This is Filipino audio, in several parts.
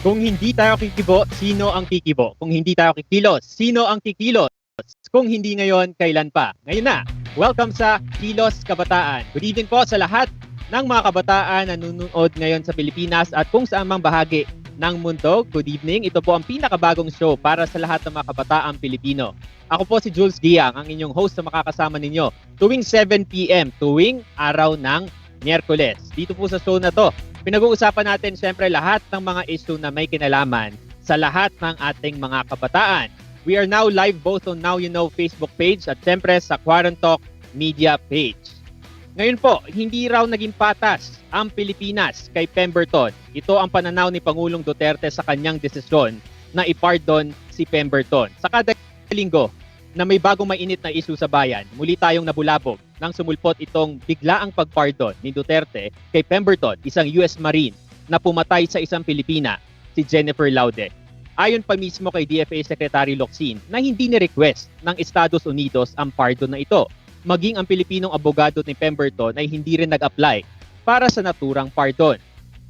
Kung hindi tayo kikibo, sino ang kikibo? Kung hindi tayo kikilos, sino ang kikilos? Kung hindi ngayon, kailan pa? Ngayon na! Welcome sa Kilos Kabataan. Good evening po sa lahat ng mga kabataan na nanonood ngayon sa Pilipinas at kung saan mang bahagi ng mundo. Good evening. Ito po ang pinakabagong show para sa lahat ng mga kabataang Pilipino. Ako po si Jules Guiang, ang inyong host na makakasama ninyo tuwing 7 p.m. tuwing araw ng Miyerkules. Dito po sa show na to, pinag-uusapan natin siyempre lahat ng mga issue na may kinalaman sa lahat ng ating mga kabataan. We are now live both on Now You Know Facebook page at siyempre sa Quarantalk Media page. Ngayon po, hindi raw naging patas ang Pilipinas kay Pemberton. Ito ang pananaw ni Pangulong Duterte sa kanyang desisyon na ipardon si Pemberton. Sa kada linggo na may bagong mainit na issue sa bayan, muli tayong nabulabog nang sumulpot itong biglaang pagpardon ni Duterte kay Pemberton, isang US Marine na pumatay sa isang Pilipina, si 𝗁𝗏𝗆𝗆. Ayon pa mismo kay DFA Secretary Locsin na hindi ni-request ng Estados Unidos ang pardon na ito. Maging ang Pilipinong abogado ni Pemberton ay hindi rin nag-apply para sa naturang pardon.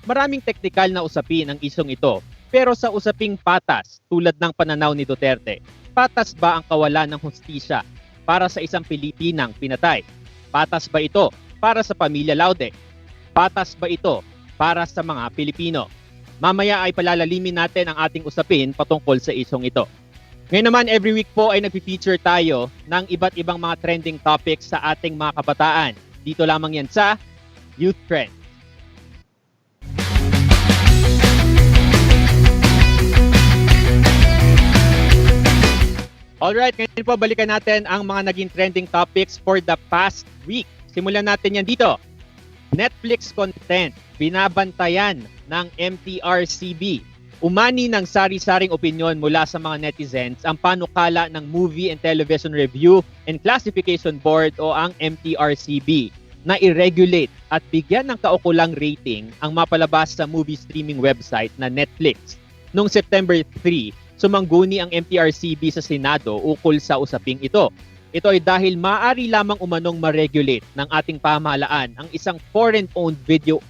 Maraming teknikal na usapin ang isyong ito, pero sa usaping patas tulad ng pananaw ni Duterte, patas ba ang kawalan ng hustisya para sa isang Pilipinang pinatay? Patas ba ito para sa pamilya Laude? Patas ba ito para sa mga Pilipino? Mamaya ay palalalimin natin ang ating usapin patungkol sa isyong ito. Ngayon naman, every week po ay nagpi-feature tayo ng iba't ibang mga trending topics sa ating mga kabataan. Dito lamang yan sa Youth Trend. Alright, ngayon po balikan natin ang mga naging trending topics for the past week. Simulan natin yan dito. Netflix content, binabantayan ng MTRCB. Umani ng sari-saring opinyon mula sa mga netizens ang panukala ng Movie and Television Review and Classification Board o ang MTRCB na i-regulate at bigyan ng kaukulang rating ang mapalabas sa movie streaming website na Netflix. Noong September 3, sumangguni ang MTRCB sa Senado ukol sa usaping ito. Ito ay dahil maaari lamang umanong ma-regulate ng ating pamahalaan ang isang foreign-owned video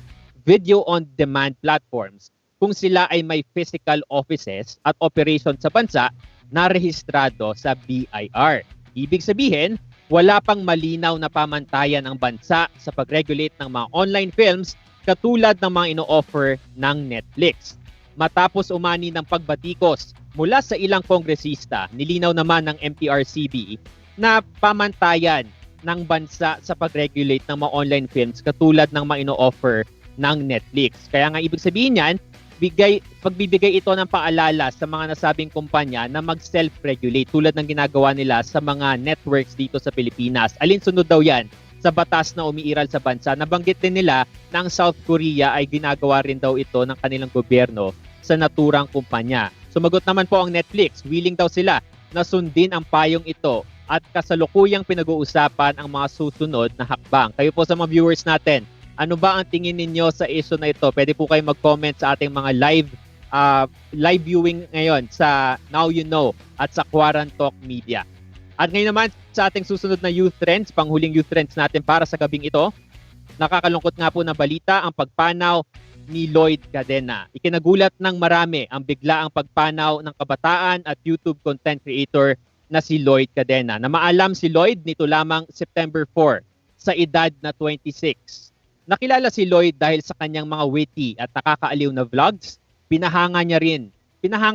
on demand platforms kung sila ay may physical offices at operation sa bansa na rehistrado sa BIR. Ibig sabihin, wala pang malinaw na pamantayan ang bansa sa pag-regulate ng mga online films katulad ng mga ino-offer ng Netflix. Matapos umani ng pagbatikos mula sa ilang kongresista, nilinaw naman ng MTRCB na pamantayan ng bansa sa pag-regulate ng mga online films katulad ng mga ino-offer ng Netflix. Kaya nga ibig sabihin yan, pagbibigay ito ng paalala sa mga nasabing kumpanya na mag-self-regulate tulad ng ginagawa nila sa mga networks dito sa Pilipinas. Alinsunod daw yan sa batas na umiiral sa bansa. Nabanggit din nila na ang South Korea ay ginagawa rin daw ito ng kanilang gobyerno sa naturang kumpanya. Sumagot naman po ang Netflix, willing daw sila na sundin ang payong ito at kasalukuyang pinag-uusapan ang mga susunod na hakbang. Kayo po sa mga viewers natin, ano ba ang tingin ninyo sa issue na ito? Pwede po kayo mag-comment sa ating mga live viewing ngayon sa Now You Know at sa Quarantalk Media. At ngayon naman sa ating susunod na youth trends, panghuling youth trends natin para sa gabing ito, nakakalungkot nga po na balita ang pagpanaw ni Lloyd Cadena. Ikinagulat ng marami ang biglaang pagpanaw ng kabataan at YouTube content creator na si Lloyd Cadena. Na maalam si Lloyd nito lamang September 4 sa edad na 26. Nakilala si Lloyd dahil sa kanyang mga witty at nakakaaliw na vlogs. Pinahanga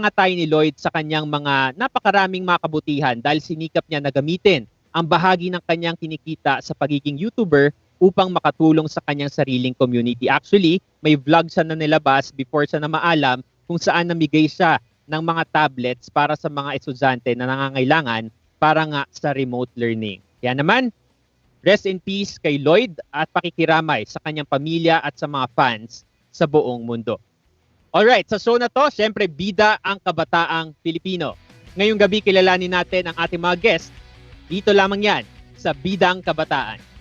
tayo ni Lloyd sa kanyang mga napakaraming mga kabutihan dahil sinikap niya na gamitin ang bahagi ng kanyang kinikita sa pagiging YouTuber upang makatulong sa kanyang sariling community. Actually, may vlog siya na nilabas before siya na maalam kung saan namigay siya ng mga tablets para sa mga estudyante na nangangailangan para nga sa remote learning. Kaya naman, rest in peace kay Lloyd at pakikiramay sa kanyang pamilya at sa mga fans sa buong mundo. Alright, sa show na to, syempre bida ang kabataang Pilipino. Ngayong gabi kilalanin natin ang ating mga guest. Dito lamang yan sa Bidang Kabataan.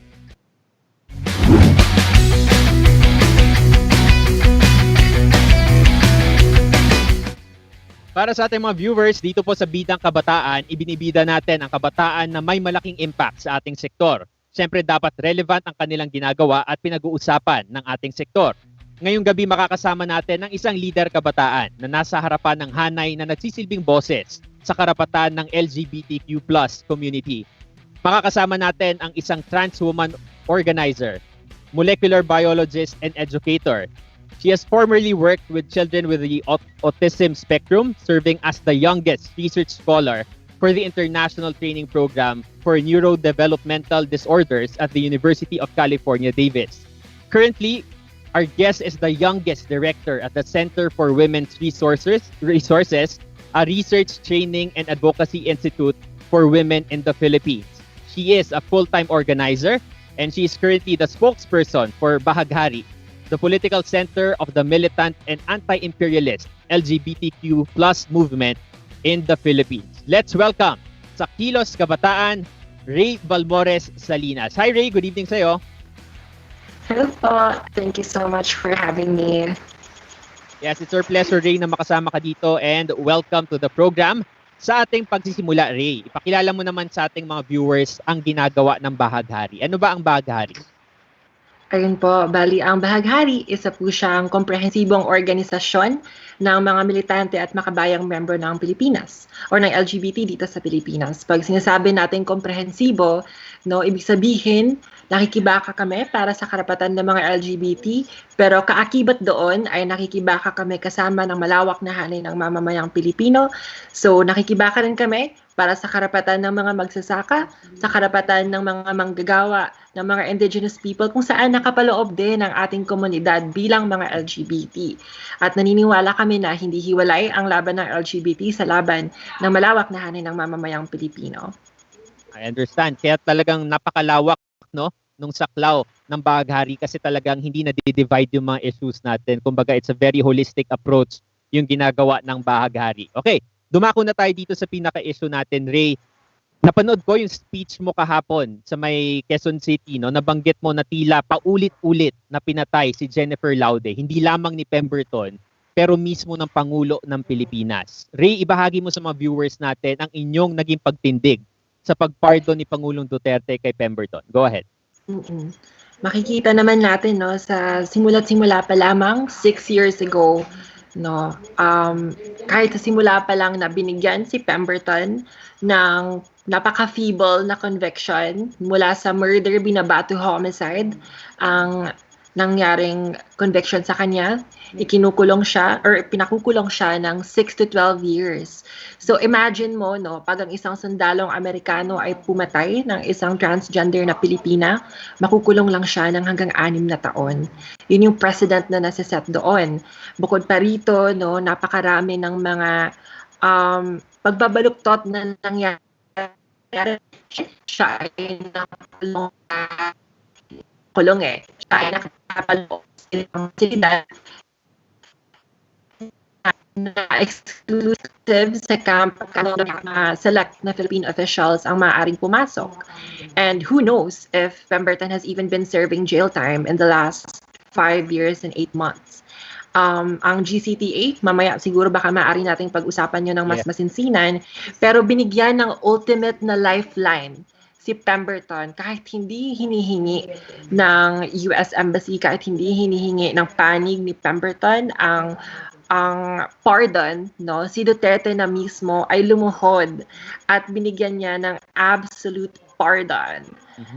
Para sa ating mga viewers, dito po sa Bidang Kabataan, ibinibida natin ang kabataan na may malaking impact sa ating sektor. Siyempre dapat relevant ang kanilang ginagawa at pinag-uusapan ng ating sektor. Ngayong gabi makakasama natin ang isang leader kabataan na nasa harapan ng hanay na nagsisilbing boses sa karapatan ng LGBTQ+ community. Makakasama natin ang isang trans woman organizer, molecular biologist and educator. She has formerly worked with children with the autism spectrum, serving as the youngest research scholar for the International Training Program for Neurodevelopmental Disorders at the University of California, Davis. Currently, our guest is the youngest director at the Center for Women's Resources, a research, training, and advocacy institute for women in the Philippines. She is a full-time organizer, and she is currently the spokesperson for Bahaghari, the political center of the militant and anti-imperialist LGBTQ+ movement in the Philippines. Let's welcome sa Kilos Kabataan, Rey Valmores-Salinas. Hi Rey, good evening sa'yo. Hello po. Thank you so much for having me. Yes, it's our pleasure Rey na makasama ka dito and welcome to the program. Sa ating pagsisimula Rey, ipakilala mo naman sa ating mga viewers ang ginagawa ng Bahaghari. Ano ba ang Bahaghari? Ayun po, bali ang Bahaghari, isa po siyang komprehensibong organisasyon ng mga militante at makabayang member ng Pilipinas or ng LGBT dito sa Pilipinas. Pag sinasabi natin komprehensibo, no, ibig sabihin nakikibaka kami para sa karapatan ng mga LGBT, pero kaakibat doon ay nakikibaka kami kasama ng malawak na hanay ng mamamayang Pilipino. So nakikibaka rin kami para sa karapatan ng mga magsasaka, sa karapatan ng mga manggagawa, ng mga indigenous people, kung saan nakapaloob din ang ating komunidad bilang mga LGBT. At naniniwala kami na hindi hiwalay ang laban ng LGBT sa laban ng malawak na hanay ng mamamayang Pilipino. I understand. Kaya talagang napakalawak, no, nung saklaw ng Bahaghari kasi talagang hindi na divide yung mga issues natin. Kumbaga, it's a very holistic approach yung ginagawa ng Bahaghari. Okay. Dumako na tayo dito sa pinaka-issue natin, Rey. Napanood ko yung speech mo kahapon sa may Quezon City, no? Nabanggit mo na tila paulit-ulit na pinatay si 𝗁𝗱𝗆𝗆𝗆, hindi lamang ni Pemberton, pero mismo ng Pangulo ng Pilipinas. Rey, ibahagi mo sa mga viewers natin ang inyong naging pagtindig sa pagpardon ni Pangulong Duterte kay Pemberton. Go ahead. Makikita naman natin, no, sa simula't-simula pa lamang 6 years ago, no, kahit sa simula pa lang na binigyan si Pemberton ng napaka-feeble na conviction mula sa murder binabato homicide, ang nangyaring conviction sa kanya, ikinukulong siya or pinakukulong siya ng 6 to 12 years. So imagine mo, no, pag ang isang sundalong Amerikano ay pumatay ng isang transgender na Pilipina, makukulong lang siya ng hanggang 6 na taon. Yun yung precedent na nasa-set doon. Bukod pa rito, no, napakarami ng mga pagbabaluktot na nangyari. Siya ay nakulong siya ay nakapaloob sila na exclusive sa camp select na Philippine officials ang maaaring pumasok. And who knows if Pemberton has even been serving jail time in the last 5 years and 8 months. Ang GCTA, mamaya siguro baka maaari nating pag-usapan yun ng mas masinsinan, pero binigyan ng ultimate na lifeline si Pemberton kahit hindi hinihingi ng US Embassy, kahit hindi hinihingi ng panig ni Pemberton ang pardon, no, si Duterte na mismo ay lumuhod at binigyan niya ng absolute pardon.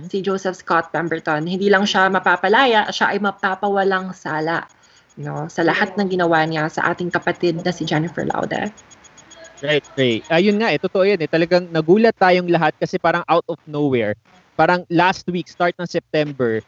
Si Joseph Scott Pemberton. Hindi lang siya mapapalaya, siya ay mapapawalang sala, no, sa lahat ng ginawa niya sa ating kapatid na si Jennifer Laude. Right, Rey. Ayun nga, totoo yan. Talagang nagulat tayong lahat kasi parang out of nowhere. Parang last week, start ng September,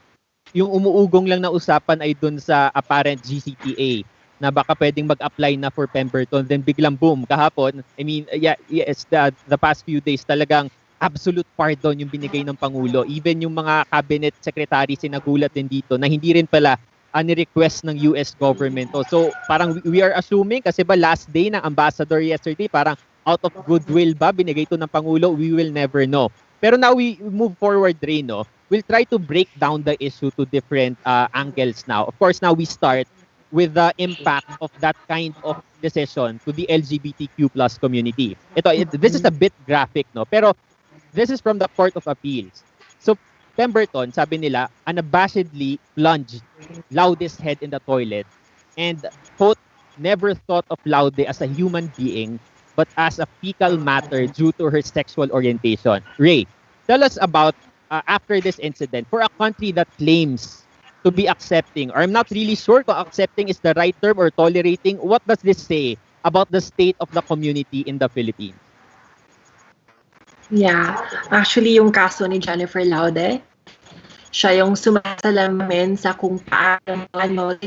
yung umuugong lang na usapan ay dun sa apparent GCTA na baka pwedeng mag-apply na for Pemberton. Then biglang boom, kahapon, the past few days talagang absolute pardon yung binigay ng Pangulo. Even yung mga cabinet secretary sinagulat din dito na hindi rin pala ni-request ng US government. So parang we are assuming kasi ba last day ng ambassador yesterday, parang out of goodwill ba binigay ito ng Pangulo? We will never know. Pero now we move forward, Rey, no? We'll try to break down the issue to different angles now. Of course, now we start with the impact of that kind of decision to the LGBTQ+ community. This is a bit graphic, no? Pero this is from the Court of Appeals. So Pemberton, sabi nila, unabashedly plunged Loudest head in the toilet and, quote, never thought of Laude as a human being but as a fecal matter due to her sexual orientation. Rey, tell us about, after this incident, for a country that claims to be accepting, or I'm not really sure kung accepting is the right term or tolerating, what does this say about the state of the community in the Philippines? Yeah, actually yung kaso ni Jennifer Laude, siya yung sumasalamin sa kung paano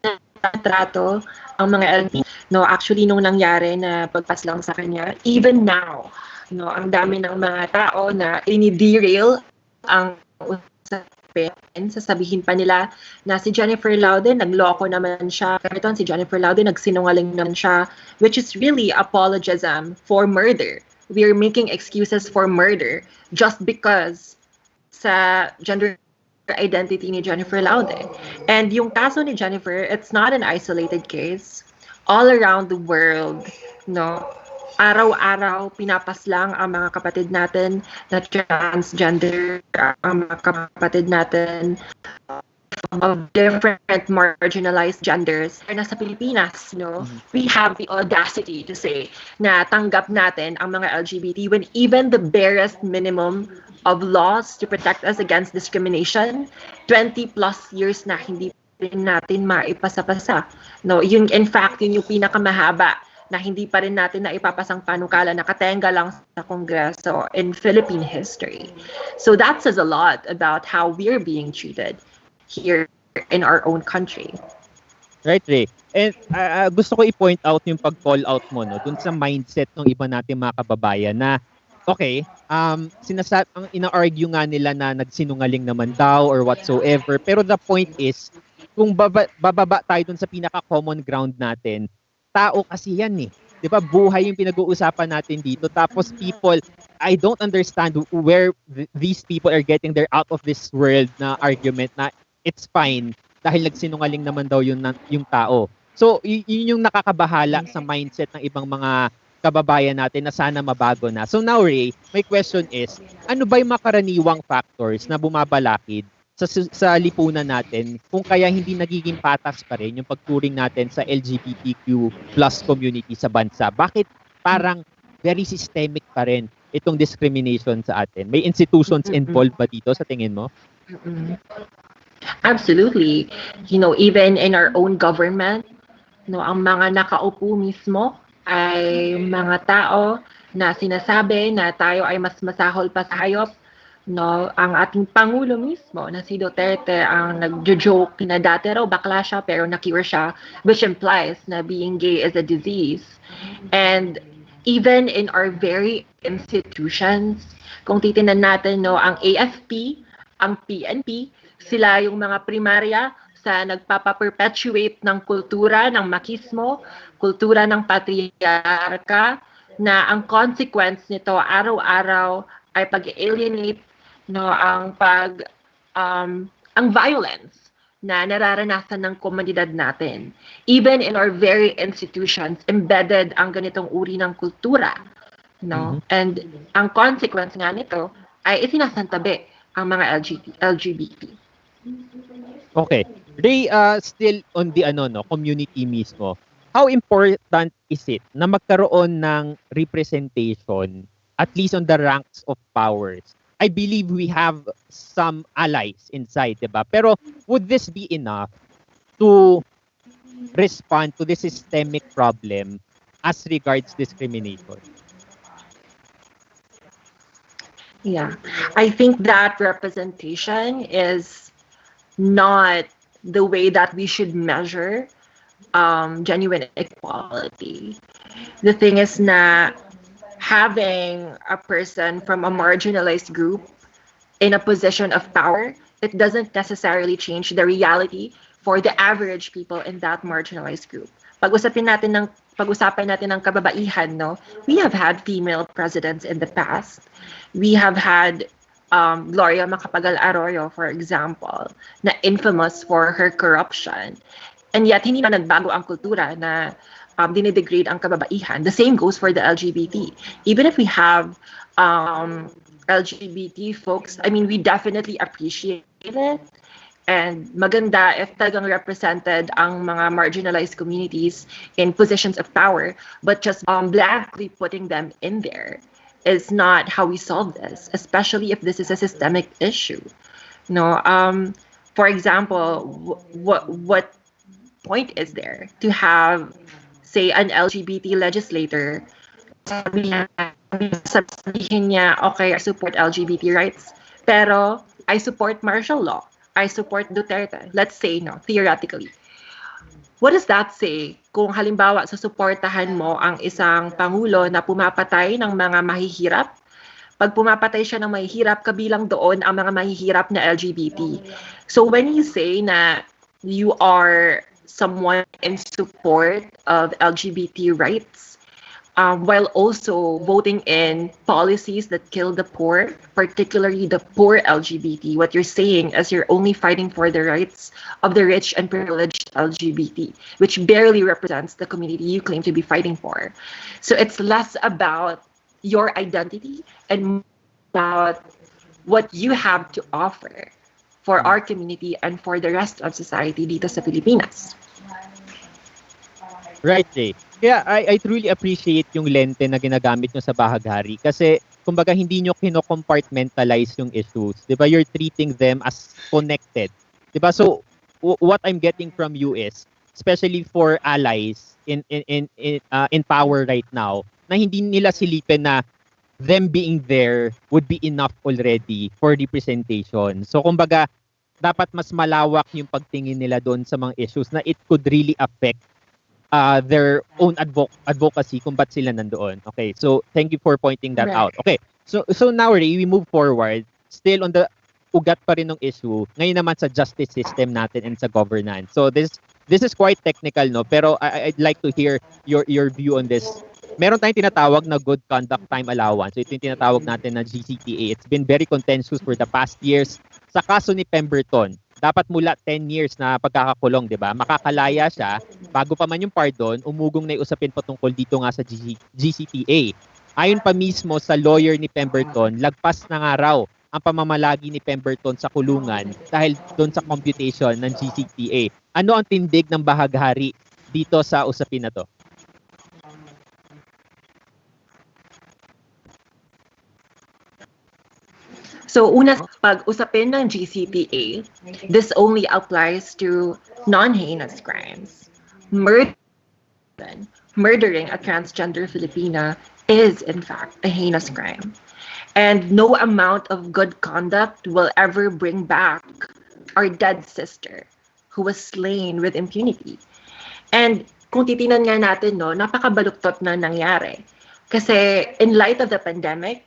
tinatrato ang mga LGBT. No, actually nung nangyari na pagpas lang sa kanya, even now, no, ang dami ng mga tao na ini-derail ang usapin. Sasabihin pa nila na si Jennifer Laude nagloko naman siya. Ito si Jennifer Laude nagsinungaling naman siya, which is really apologism for murder. We are making excuses for murder just because sa gender identity ni Jennifer Laude. And yung kaso ni Jennifer, it's not an isolated case. All around the world, no, araw-araw pinapaslang ang mga kapatid natin na transgender, ang mga kapatid natin of different marginalized genders. Nasa Pilipinas, no, we have the audacity to say na tanggap natin ang mga LGBT when even the barest minimum of laws to protect us against discrimination, 20 plus years na hindi rin natin maipasa-pasa. No, yun, in fact, yun yung pinakamahaba na hindi pa rin natin na ipapasang panukala, nakatenga lang sa Kongreso in Philippine history. So that says a lot about how we're being treated here in our own country. Right, Rey. And gusto ko i-point out yung pag-call out mo, no, dun sa mindset ng iba nating mga kababayan na, okay, ang ina-argue nga nila na nagsinungaling naman daw or whatsoever. Pero the point is, kung bababa tayo dun sa pinaka-common ground natin, tao kasi yan eh. 'Di ba? Buhay yung pinag-uusapan natin dito. Tapos people, I don't understand where these people are getting their out of this world na argument na it's fine dahil nagsinungaling naman daw yung tao. So, yun yung nakakabahala sa mindset ng ibang mga kababayan natin na sana mabago na. So now, Rey, my question is, ano ba yung makaraniwang factors na bumabalakid sa lipunan natin kung kaya hindi nagiging patas pa rin yung pagturing natin sa LGBTQ plus community sa bansa? Bakit parang very systemic pa rin itong discrimination sa atin? May institutions involved ba dito sa tingin mo? Absolutely. You know, even in our own government, no, ang mga nakaupo mismo ay mga tao na sinasabi na tayo ay mas masahol pa sa hayop. No, ang ating Pangulo mismo na si Duterte ang nagjo-joke na dati raw bakla siya pero na-cure siya, which implies na being gay is a disease. And even in our very institutions, kung titingnan natin, no, ang AFP, ang PNP, sila yung mga primarya sa nagpapa-perpetuate ng kultura ng makismo, kultura ng patriarka, na ang consequence nito araw-araw ay pag-alienate, no, ang violence na nararanasan ng komunidad natin. Even in our very institutions, embedded ang ganitong uri ng kultura, no? And ang consequence nga nito ay isinasantabi ang mga LGBT. Okay. Rey, still on the community mismo, how important is it na magkaroon ng representation at least on the ranks of powers? I believe we have some allies inside, diba? Pero would this be enough to respond to the systemic problem as regards discrimination? Yeah, I think that representation is not the way that we should measure genuine equality. The thing is na having a person from a marginalized group in a position of power, it doesn't necessarily change the reality for the average people in that marginalized group. Pag-usapan natin ng kababaihan, no? We have had female presidents in the past. We have had Gloria Macapagal-Arroyo, for example, na infamous for her corruption. And yet, hindi na nagbago ang kultura na dinidegrade ang kababaihan. The same goes for the LGBT. Even if we have LGBT folks, I mean, we definitely appreciate it. And maganda if talagang represented ang mga marginalized communities in positions of power, but just blankly putting them in there is not how we solve this, especially if this is a systemic issue. No, for example, what point is there to have, say, an LGBT legislator sabihin niya, okay, I support LGBT rights, pero I support martial law. I support Duterte. Let's say, no, theoretically. What does that say kung halimbawa susuportahan mo ang isang pangulo na pumapatay ng mga mahihirap? Pag pumapatay siya ng mahihirap, kabilang doon ang mga mahihirap na LGBT. So when you say na you are someone in support of LGBT rights, while also voting in policies that kill the poor, particularly the poor LGBT. What you're saying is you're only fighting for the rights of the rich and privileged LGBT, which barely represents the community you claim to be fighting for. So it's less about your identity and about what you have to offer for our community and for the rest of society dito sa Pilipinas. Right, Jay. Kaya I truly appreciate yung lente na ginagamit nyo sa Bahaghari kasi kumbaga hindi nyo kino-compartmentalize yung issues. 'Di ba? You're treating them as connected. 'Di ba? So what I'm getting from you is especially for allies in power right now na hindi nila silipin na them being there would be enough already for representation. So kumbaga dapat mas malawak yung pagtingin nila doon sa mga issues na it could really affect their own advocacy kung ba't sila nandoon. Okay, so thank you for pointing that out. Okay, so now Rey, we move forward still on the ugat pa rin ng issue ngayon naman sa justice system natin and sa governance. So this is quite technical, no, pero I'd like to hear your view on this. Meron tayong tinatawag na good conduct time allowance. So ito yung tinatawag natin na GCTA. It's been very contentious for the past years. Sa kaso ni Pemberton, dapat mula 10 years na pagkakakulong, 'di ba? Makakalaya siya bago pa man yung pardon, umugong na 'yung usapin patungkol dito nga sa GCTA. Ayon pa mismo sa lawyer ni Pemberton, lagpas na nga raw ang pamamalagi ni Pemberton sa kulungan dahil doon sa computation ng GCTA. Ano ang tindig ng Bahaghari dito sa usapin na 'to? So una, pag usapin ng GCTA, this only applies to non-heinous crimes. Murdering a transgender Filipina is in fact a heinous crime. And no amount of good conduct will ever bring back our dead sister who was slain with impunity. And kung titinan nga natin, no, napakabaluktot na nangyari. Kasi in light of the pandemic,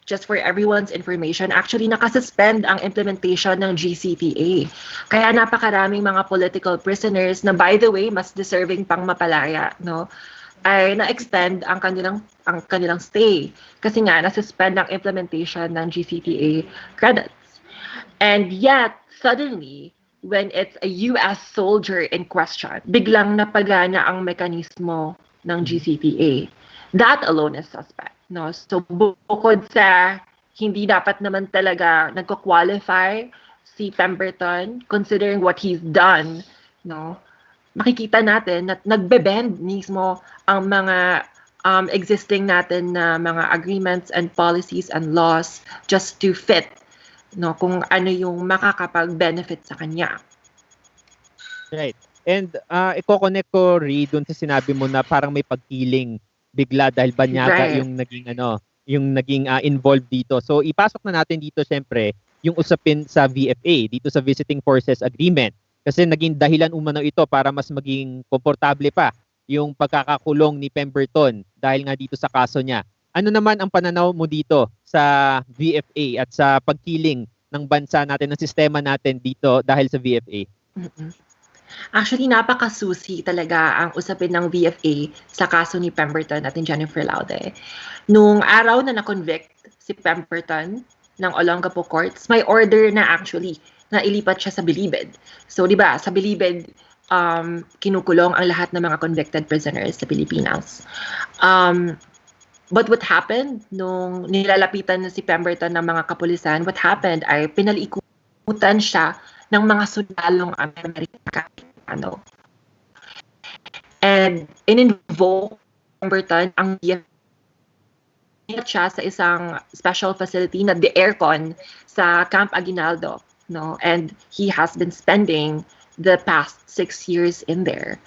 just for everyone's information, actually nakasuspend ang implementation ng GCTA. Kaya napakaraming mga political prisoners na, by the way, mas deserving pang mapalaya, no, ay na-extend ang kanilang stay. Kasi nga, nasuspend ang implementation ng GCTA credits. And yet, suddenly, when it's a US soldier in question, biglang napagana ang mekanismo ng GCTA. That alone is suspect. No, so bukod sa hindi dapat naman talaga nagko-qualify si Pemberton considering what he's done, no, makikita natin na nagbe-bend mismo ang mga existing natin na mga agreements and policies and laws just to fit, no, kung ano yung makakapag-benefit sa kanya. Right. And i-connect ko Rey doon sa sinabi mo na parang may pagkiling bigla dahil banyaga yung naging involved dito. So ipasok na natin dito syempre yung usapin sa VFA, dito sa Visiting Forces Agreement. Kasi naging dahilan umano ito para mas maging komportable pa yung pagkakakulong ni Pemberton dahil nga dito sa kaso niya. Ano naman ang pananaw mo dito sa VFA at sa pagkiling ng bansa natin, ng sistema natin dito dahil sa VFA? Actually, napakasusi talaga ang usapin ng VFA sa kaso ni Pemberton at ni Jennifer Laude. Nung araw na na-convict si Pemberton ng Olongapo Courts, may order na actually na ilipat siya sa Bilibid. So, di ba, sa Bilibid, kinukulong ang lahat ng mga convicted prisoners sa Pilipinas. But what happened nung nilalapitan na si Pemberton ng mga kapulisan, what happened ay pinalikutan siya ng mga sundalong Amerikano. And in-invoke Pemberton ang siya sa isang special facility na the aircon sa Camp Aguinaldo, no? And he has been spending the past 6 years in there.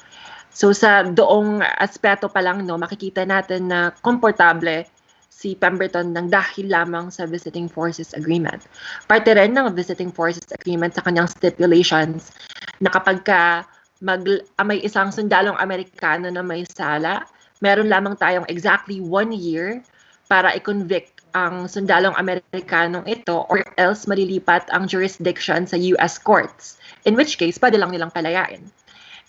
So sa doong aspeto pa lang, no, makikita natin na komportable si Pemberton ng dahil lamang sa Visiting Forces Agreement. Parte rin ng Visiting Forces Agreement sa kanyang stipulations na kapag ka may isang sundalong Amerikano na may sala, meron lamang tayong exactly 1 year para i-convict ang sundalong Amerikanong ito or else malilipat ang jurisdiction sa US courts. In which case, pwede lang nilang palayain.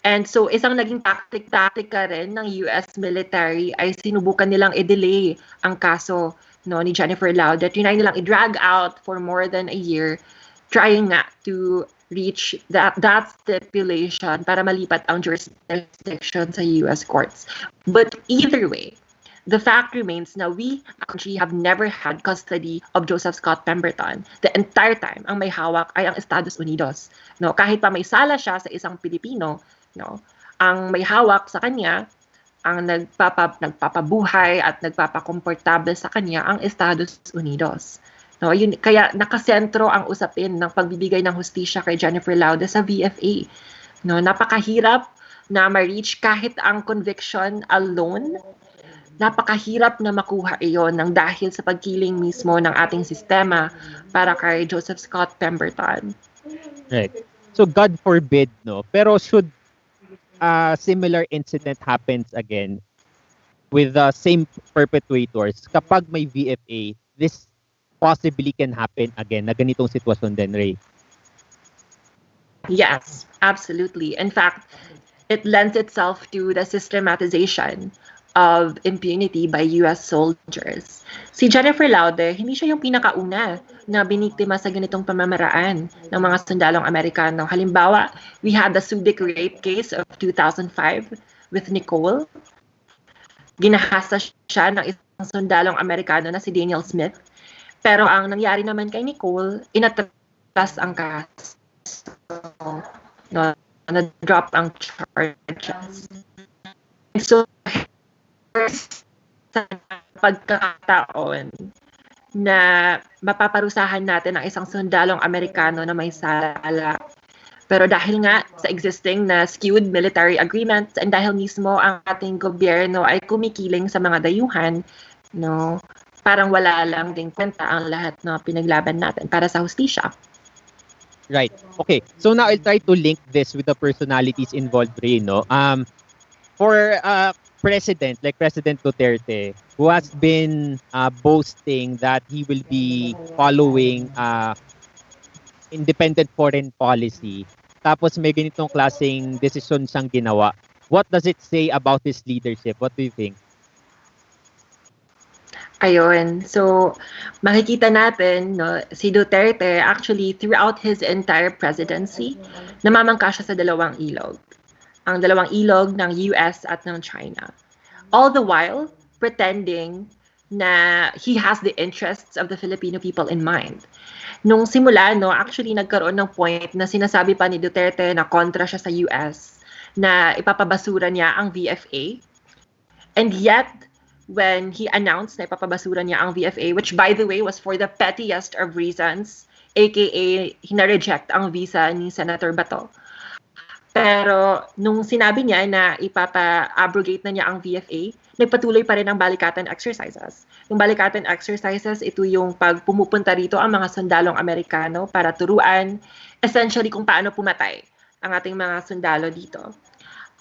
And so, isang naging taktika rin ng US military ay sinubukan nilang i-delay ang kaso, no, ni Jennifer Lau. Trinay nilang i-drag out for more than a year, trying nga to reach that stipulation para malipat ang jurisdiction sa US courts. But either way, the fact remains na we actually have never had custody of Joseph Scott Pemberton. The entire time, ang may hawak ay ang Estados Unidos. No, kahit pa may sala siya sa isang Pilipino, no, ang may hawak sa kanya, ang nagpapabuhay at nagpapakomportable sa kanya ang Estados Unidos. No, yun, kaya nakasentro ang usapin ng pagbibigay ng hustisya kay Jennifer Lau sa VFA. No, napakahirap na ma-reach kahit ang conviction alone. Napakahirap na makuha iyon ng dahil sa pagkiling mismo ng ating sistema para kay Joseph Scott Pemberton. Right. So God forbid, no? Pero should a similar incident happens again with the same perpetrators, kapag may VFA, this possibly can happen again na ganitong sitwasyon din, Rey. Yes, absolutely. In fact, it lends itself to the systematization of impunity by US soldiers. Si Jennifer Lau, hindi siya yung pinakauna na biniktima sa ganitong pamamaraan ng mga sundalong Amerikano. Halimbawa, we had the Subic rape case of 2005 with Nicole. Ginahasa siya ng isang sundalong Amerikano na si Daniel Smith. Pero ang nangyari naman kay Nicole, inatras ang kaso. No, na-drop ang charges. So, sa pagkakataon na mapaparusahan natin ang isang sundalong Amerikano na may sala. Pero dahil nga sa existing na skewed military agreements and dahil mismo ang ating gobyerno ay kumikiling sa mga dayuhan, no, parang wala lang ding kwenta ang lahat na pinaglaban natin para sa hustisya. Right. Okay. So now I'll try to link this with the personalities involved, Rey, no? For president like President Duterte, who has been boasting that he will be following independent foreign policy, tapos may ganitong klaseng desisyon siyang ginawa. What does it say about his leadership? What do you think? Ayun. So, makikita natin, no, si Duterte actually throughout his entire presidency, namamangka siya sa dalawang ilog. Ang dalawang ilog ng US at ng China. All the while, pretending na he has the interests of the Filipino people in mind. Nung simula, no, actually nagkaroon ng point na sinasabi pa ni Duterte na kontra siya sa US, na ipapabasura niya ang VFA. And yet, when he announced na ipapabasura niya ang VFA, which by the way was for the pettiest of reasons, aka hina-reject ang visa ni Senator Bato. Pero nung sinabi niya na ipapa-abrogate na niya ang VFA, nagpatuloy pa rin ang balikatan exercises. Yung balikatan exercises, ito yung pag pumupunta rito ang mga sundalong Amerikano para turuan essentially kung paano pumatay ang ating mga sundalo dito.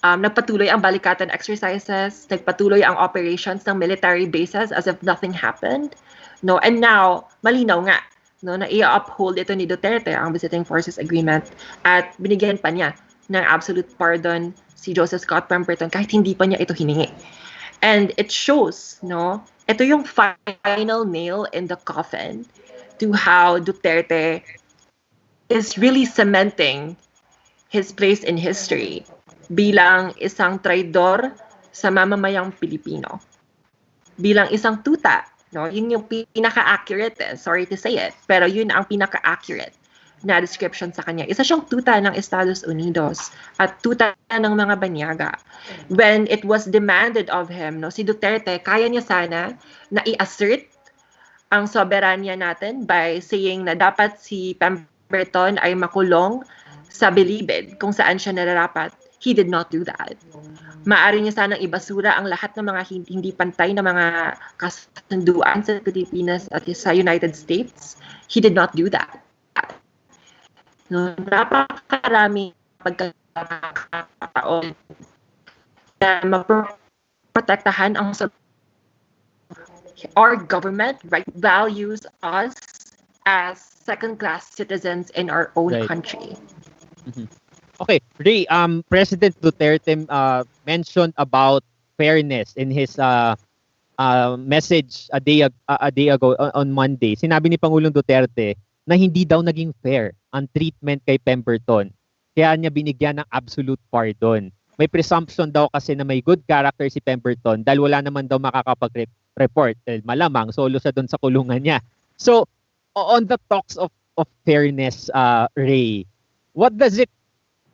Nagpatuloy ang balikatan exercises, nagpatuloy ang operations ng military bases as if nothing happened. No, and now, malinaw nga, no, na i-uphold ito ni Duterte ang Visiting Forces Agreement at binigyan pa niya ng absolute pardon si Joseph Scott Pemberton kahit hindi pa niya ito hiningi. And it shows, no, ito yung final nail in the coffin to how Duterte is really cementing his place in history bilang isang traidor sa mamamayang Pilipino. bilang isang tuta. No, yun yung pinaka-accurate, sorry to say it, pero yun ang pinaka-accurate na description sa kanya. Isa siyang tuta ng Estados Unidos at tuta ng mga banyaga. When it was demanded of him, no, si Duterte, kaya niya sana na i-assert ang soberanya natin by saying na dapat si Pemberton ay makulong sa bilibid kung saan siya nararapat. He did not do that. Maaari niya sanang ibasura ang lahat ng mga hindi pantay na mga kasunduan sa Pilipinas at sa United States. He did not do that. No, napakarami pagkakataon na maprotektahan ang our government, right, values us as second-class citizens in our own country. Mm-hmm. Okay, Rey, President Duterte mentioned about fairness in his message a day ago on Monday. Sinabi ni Pangulong Duterte na hindi daw naging fair ang treatment kay Pemberton. Kaya niya binigyan ng absolute pardon. May presumption daw kasi na may good character si Pemberton dahil wala naman daw makakapag-report. Malamang solo siya doon sa kulungan niya. So, on the talks of fairness, Rey, what does it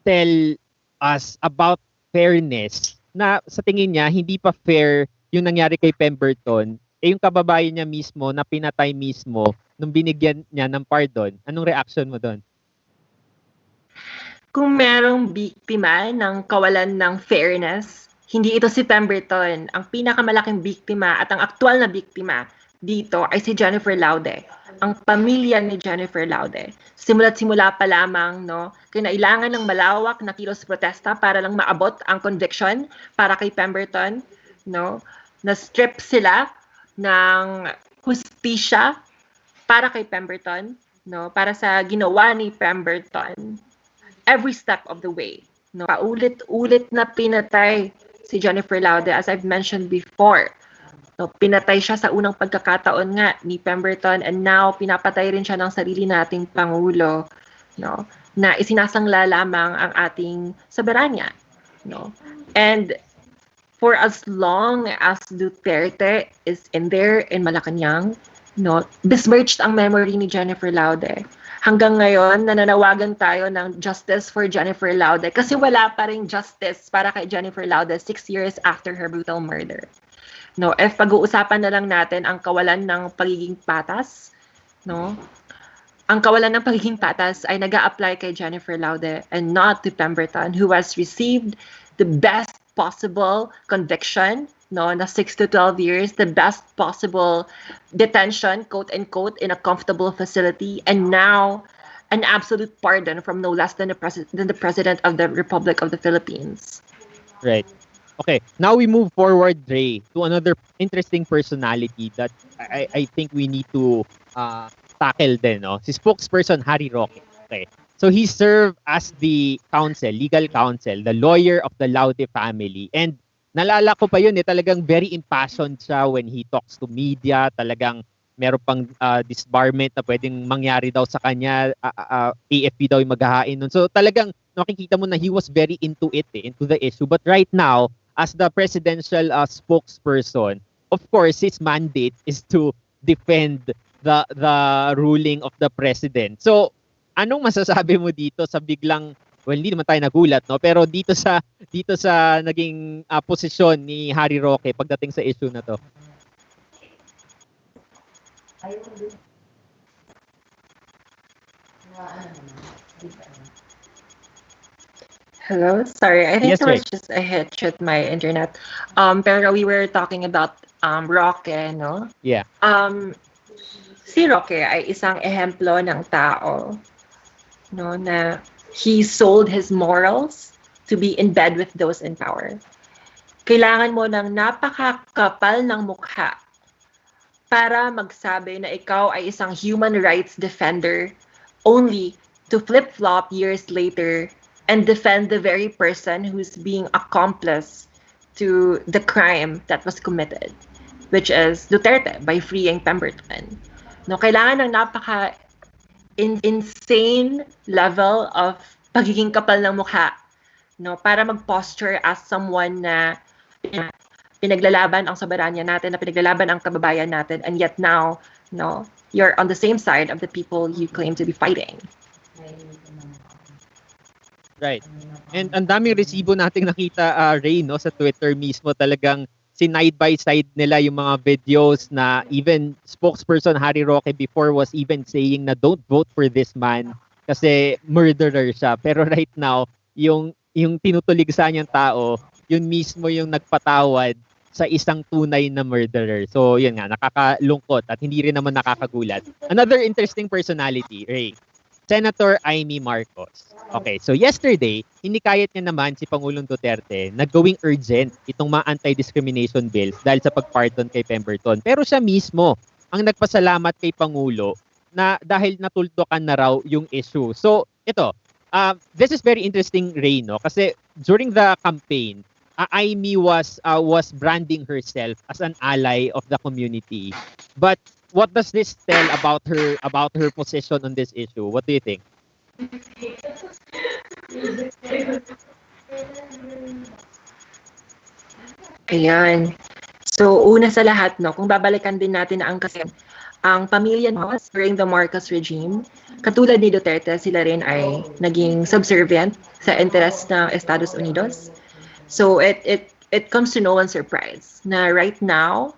tell us about fairness na sa tingin niya hindi pa fair yung nangyari kay Pemberton, yung kababayan niya mismo na pinatay mismo nung binigyan niya ng pardon? Anong reaction mo doon? Kung merong biktima ng kawalan ng fairness, hindi ito si Pemberton. Ang pinakamalaking biktima at ang aktual na biktima dito ay si Jennifer Laude, ang pamilya ni Jennifer Laude. Simula't simula pa lamang, no, kinailangan ng malawak na kilos protesta para lang maabot ang conviction para kay Pemberton, no, na strip sila ng hustisya para kay Pemberton, no, para sa ginawa ni Pemberton every step of the way, no. Paulit-ulit na pinatay si Jennifer Laude, as I've mentioned before. No, pinatay siya sa unang pagkakataon nga ni Pemberton, and now pinapatay rin siya ng sarili nating Pangulo, no, na isinasangla lamang ang ating soberanya, no. And for as long as Duterte is in there in Malacanang, no, besmirched ang memory ni Jennifer Laude. Hanggang ngayon, nananawagan tayo ng justice for Jennifer Laude kasi wala pa ring justice para kay Jennifer Laude 6 years after her brutal murder. No, if pag-uusapan na lang natin ang kawalan ng pagiging patas, no? Ang kawalan ng pagiging patas ay nag-a-apply kay Jennifer Laude and not to Pemberton, who has received the best possible conviction, no, na 6 to 12 years, the best possible detention, quote unquote, in a comfortable facility, and now an absolute pardon from no less than the President of the Republic of the Philippines. Right. Okay, now we move forward, Rey, to another interesting personality that I think we need to tackle din, no? Si spokesperson Harry Roque. Okay. So he served as the legal counsel, the lawyer of the Laude family. And nalala ko pa yun, talagang very impassioned siya when he talks to media. Talagang meron pang disbarment na pwedeng mangyari daw sa kanya. AFP daw yung maghahain nun. So talagang nakikita mo na he was very into it, into the issue. But right now, as the presidential spokesperson, of course, his mandate is to defend the ruling of the president. So, anong masasabi mo dito sa biglang, well, hindi naman tayo nagulat, no? Pero dito sa naging posisyon ni Harry Roque pagdating sa issue na to? Hello? Sorry, I think Yes, there was just a hitch with my internet. Pero we were talking about Roque, no? Yeah. Si Roque ay isang ehemplo ng tao, no, na he sold his morals to be in bed with those in power. Kailangan mo ng napakakapal ng mukha para magsabi na ikaw ay isang human rights defender only to flip-flop years later and defend the very person who's being accomplice to the crime that was committed, which is Duterte, by freeing Pemberton. No, kailangan ng insane level of pagiging kapal ng mukha, no, para mag-posture as someone na pinaglalaban ang soberanya natin, na pinaglalaban ang kababayan natin, and yet now, no, you're on the same side of the people you claim to be fighting. Right. And ang daming resibo nating nakita, Ray, no, sa Twitter mismo, talagang sinide by side nila yung mga videos na even spokesperson Harry Roque before was even saying na don't vote for this man kasi murderer siya. Pero right now, yung tinutuligsa niyang tao, yun mismo yung nagpatawad sa isang tunay na murderer. So yun nga, nakakalungkot at hindi rin naman nakakagulat. Another interesting personality, Ray, Senator Amy Marcos. Okay, so yesterday, hinikayat niya naman si Pangulong Duterte na gawing urgent itong mga anti-discrimination bills dahil sa pagpardon kay 𝗵𝗏𝗆. Pero siya mismo ang nagpasalamat kay Pangulo na dahil natuldukan na raw yung issue. So ito, this is very interesting, Ray, no? Kasi during the campaign, Amy was branding herself as an ally of the community. But what does this tell about her position on this issue? What do you think? Ayan. So, una sa lahat, no, kung babalikan din natin ang pamilya Marcos during the Marcos regime, katulad ni Duterte, sila rin ay naging subservient sa interest ng Estados Unidos. So, it comes to no one's surprise na right now,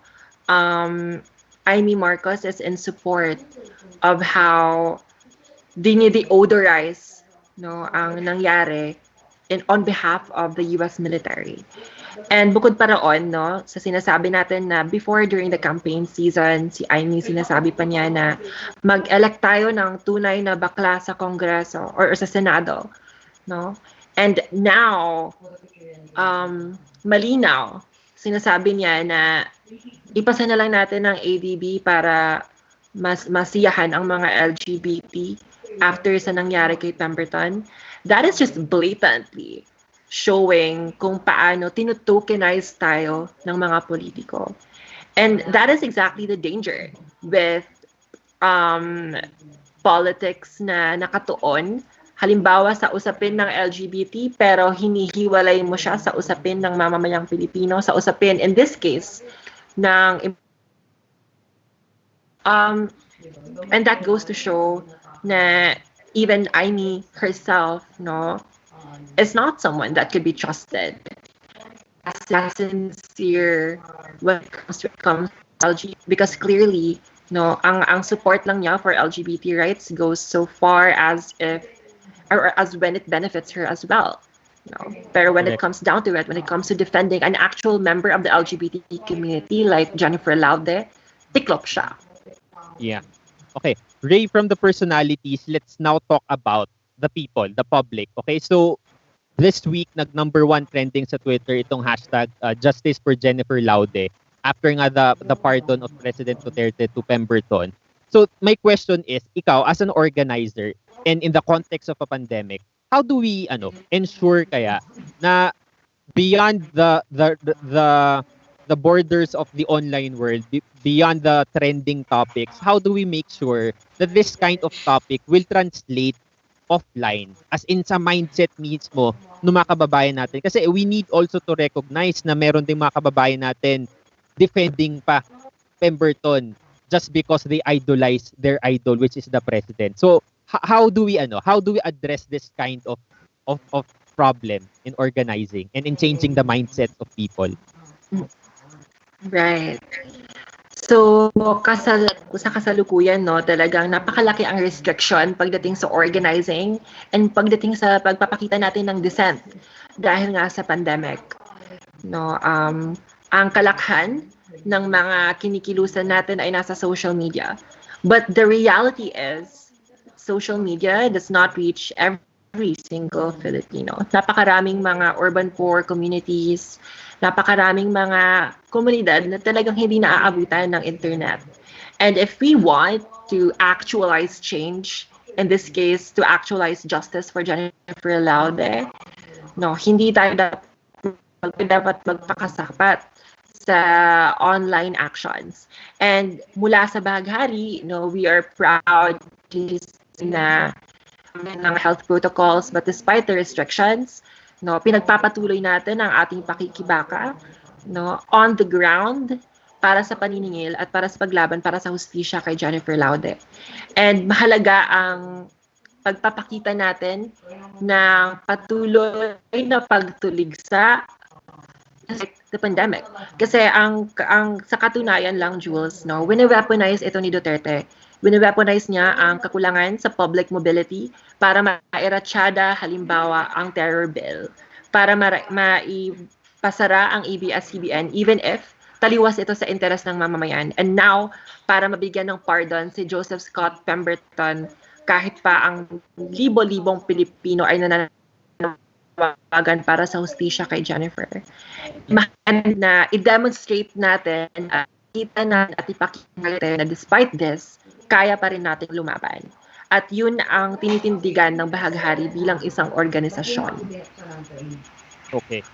Amy Marcos is in support of how dinideodorize, no, ang nangyari on behalf of the US military. And bukod pa roon, no, sa sinasabi natin na before, during the campaign season, si Amy, sinasabi pa niya na mag-elect tayo ng tunay na bakla sa Kongreso or sa Senado, no? And now, malinaw, sinasabi niya na ipasa na lang natin ng ADB para masiyahan ang mga LGBT after sa nangyari kay 𝗵𝗏𝗆. That is just blatantly showing kung paano tinutokenize tayo ng mga politiko. And that is exactly the danger with politics na nakatuon. Halimbawa sa usapin ng LGBT, pero hinihiwalay mo siya sa usapin ng mamamayang Pilipino, sa usapin, in this case, ng and that goes to show na even Amy herself, no, is not someone that could be trusted as sincere when it comes to LGBT, because clearly, no, ang support lang niya for LGBT rights goes so far as when it benefits her as well. No. Pero when it comes down to it, when it comes to defending an actual member of the LGBT community like Jennifer Laude, tiklop siya. Yeah. Okay. Ray, from the personalities, let's now talk about the people, the public. Okay, so this week, nag-number 1 trending sa Twitter itong hashtag Justice for Jennifer Laude after nga the pardon of President Duterte to 𝗵𝗏𝗆. So my question is, ikaw as an organizer and in the context of a pandemic, how do we ensure kaya na beyond the borders of the online world, beyond the trending topics, how do we make sure that this kind of topic will translate offline, as in sa mindset mismo ng mga kababayan natin? Kasi we need also to recognize na meron ding mga kababayan natin defending pa 𝗵𝗏𝗆 just because they idolize their idol, which is the president. So how do we address this kind of problem in organizing and in changing the mindset of people? Right. So, sa kasalukuyan, no, talagang napakalaki ang restriction pagdating sa organizing and pagdating sa pagpapakita natin ng dissent dahil nga sa pandemic. No, ang kalakhan ng mga kinikilusan natin ay nasa social media. But the reality is, social media does not reach every single Filipino. Napakaraming mga urban poor communities, napakaraming mga komunidad na talagang hindi naaabutan ng internet. And if we want to actualize change, in this case, to actualize justice for Jennifer Laude, no, hindi tayo dapat magpakasapat sa online actions. And mula sa Bahaghari, we are proud na ng health protocols, but despite the restrictions, pinagpapatuloy natin ang ating pakikibaka, no, on the ground para sa paniningil at para sa paglaban para sa hustisya kay 𝗁𝗶𝗆𝗆𝗆. And mahalaga ang pagpapakita natin ng patuloy na pagtuligsa the pandemic. Kasi ang sa katunayan lang, Jules, no, wini-weaponize ito ni Duterte. Wini-weaponize niya ang kakulangan sa public mobility para mairatsyada halimbawa ang terror bill, para maipasara ang ABS-CBN even if taliwas ito sa interes ng mamamayan. And now, para mabigyan ng pardon si Joseph Scott Pemberton kahit pa ang libo-libong Pilipino ay nananawagan para sa hustisya kay Jennifer. Mahalaga na i-demonstrate natin at kita natin at ipakita natin na despite this, kaya pa rin natin lumaban. At yun ang tinitindigan ng Bahaghari bilang isang organisasyon. Okay.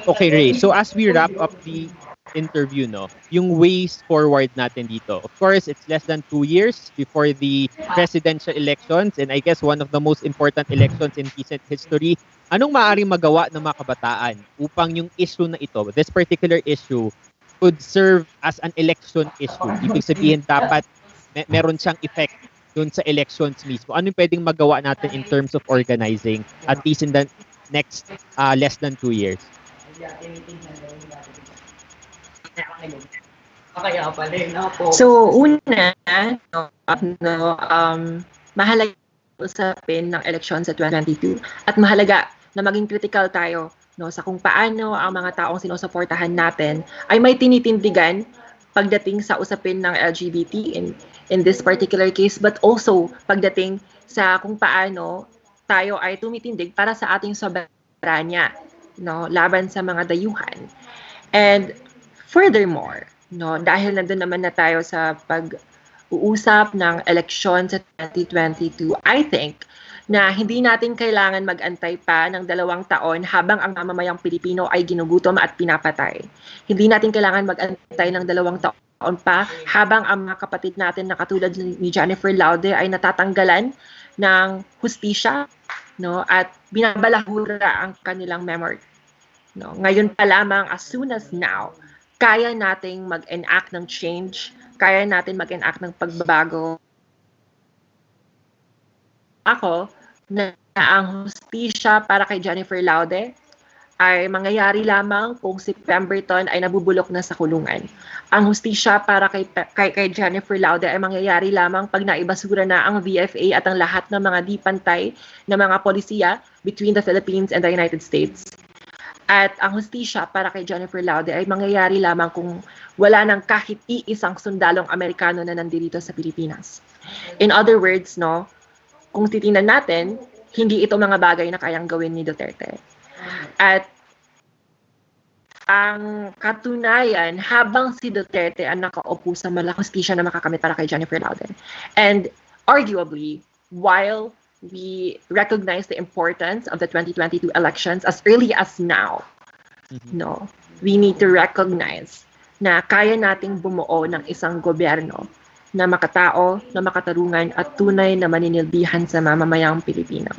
Okay, Rey. So as we wrap up the interview, no, yung ways forward natin dito. Of course, it's less than 2 years before the presidential elections, and I guess one of the most important elections in recent history. Anong maaaring magawa ng mga kabataan upang yung issue na ito, this particular issue, could serve as an election issue? Ibig sabihin, dapat meron siyang effect dun sa elections mismo. Ano yung pwedeng magawa natin in terms of organizing, at least in the next less than 2 years? So, una, mahalaga usapin ng eleksyon sa 2022 at mahalaga na maging critical tayo, no, sa kung paano ang mga taong sinusuportahan natin ay may tinitindigan pagdating sa usapin ng LGBT in this particular case, but also pagdating sa kung paano tayo ay tumitindig para sa ating soberanya, no, laban sa mga dayuhan. And furthermore, no, dahil nandun naman na tayo sa pag-uusap ng eleksyon sa 2022, I think na hindi natin kailangan mag-antay pa ng 2 taon habang ang mamamayang Pilipino ay ginugutom at pinapatay. Hindi natin kailangan mag-antay ng 2 taon pa habang ang mga kapatid natin na katulad ni 𝗁𝗶𝗆𝗆𝗆𝗆 ay natatanggalan ng hustisya, no, at binabalahura ang kanilang memory. No, ngayon pa lamang, as soon as now, kaya nating mag-enact ng change, kaya natin mag-enact ng pagbabago. Ako, na ang hustisya para kay 𝗁𝗶𝗆𝗆𝗆 ay mangyayari lamang kung si Pemberton ay nabubulok na sa kulungan. Ang hustisya para kay 𝗁𝗶𝗆𝗆𝗆𝗆 ay mangyayari lamang pag naibasura na ang VFA at ang lahat ng mga di pantay na mga polisiya between the Philippines and the United States. At ang hustisya para kay 𝗁𝗶𝗆𝗆𝗆𝗆 ay mangyayari lamang kung wala nang kahit iisang sundalong Amerikano na nandito sa Pilipinas. In other words, no, kung titingnan natin, hindi ito mga bagay na kayang gawin ni Duterte. At ang katunayan, habang si Duterte ang nakaupo sa malaking hustisya na makakamit para kay 𝗁𝗶𝗆𝗆𝗆𝗆. And arguably, while we recognize the importance of the 2022 elections as early as now, no, we need to recognize na kaya nating bumuo ng isang gobyerno na makatao, na makatarungan at tunay na maninilbihan sa mamamayang Pilipino.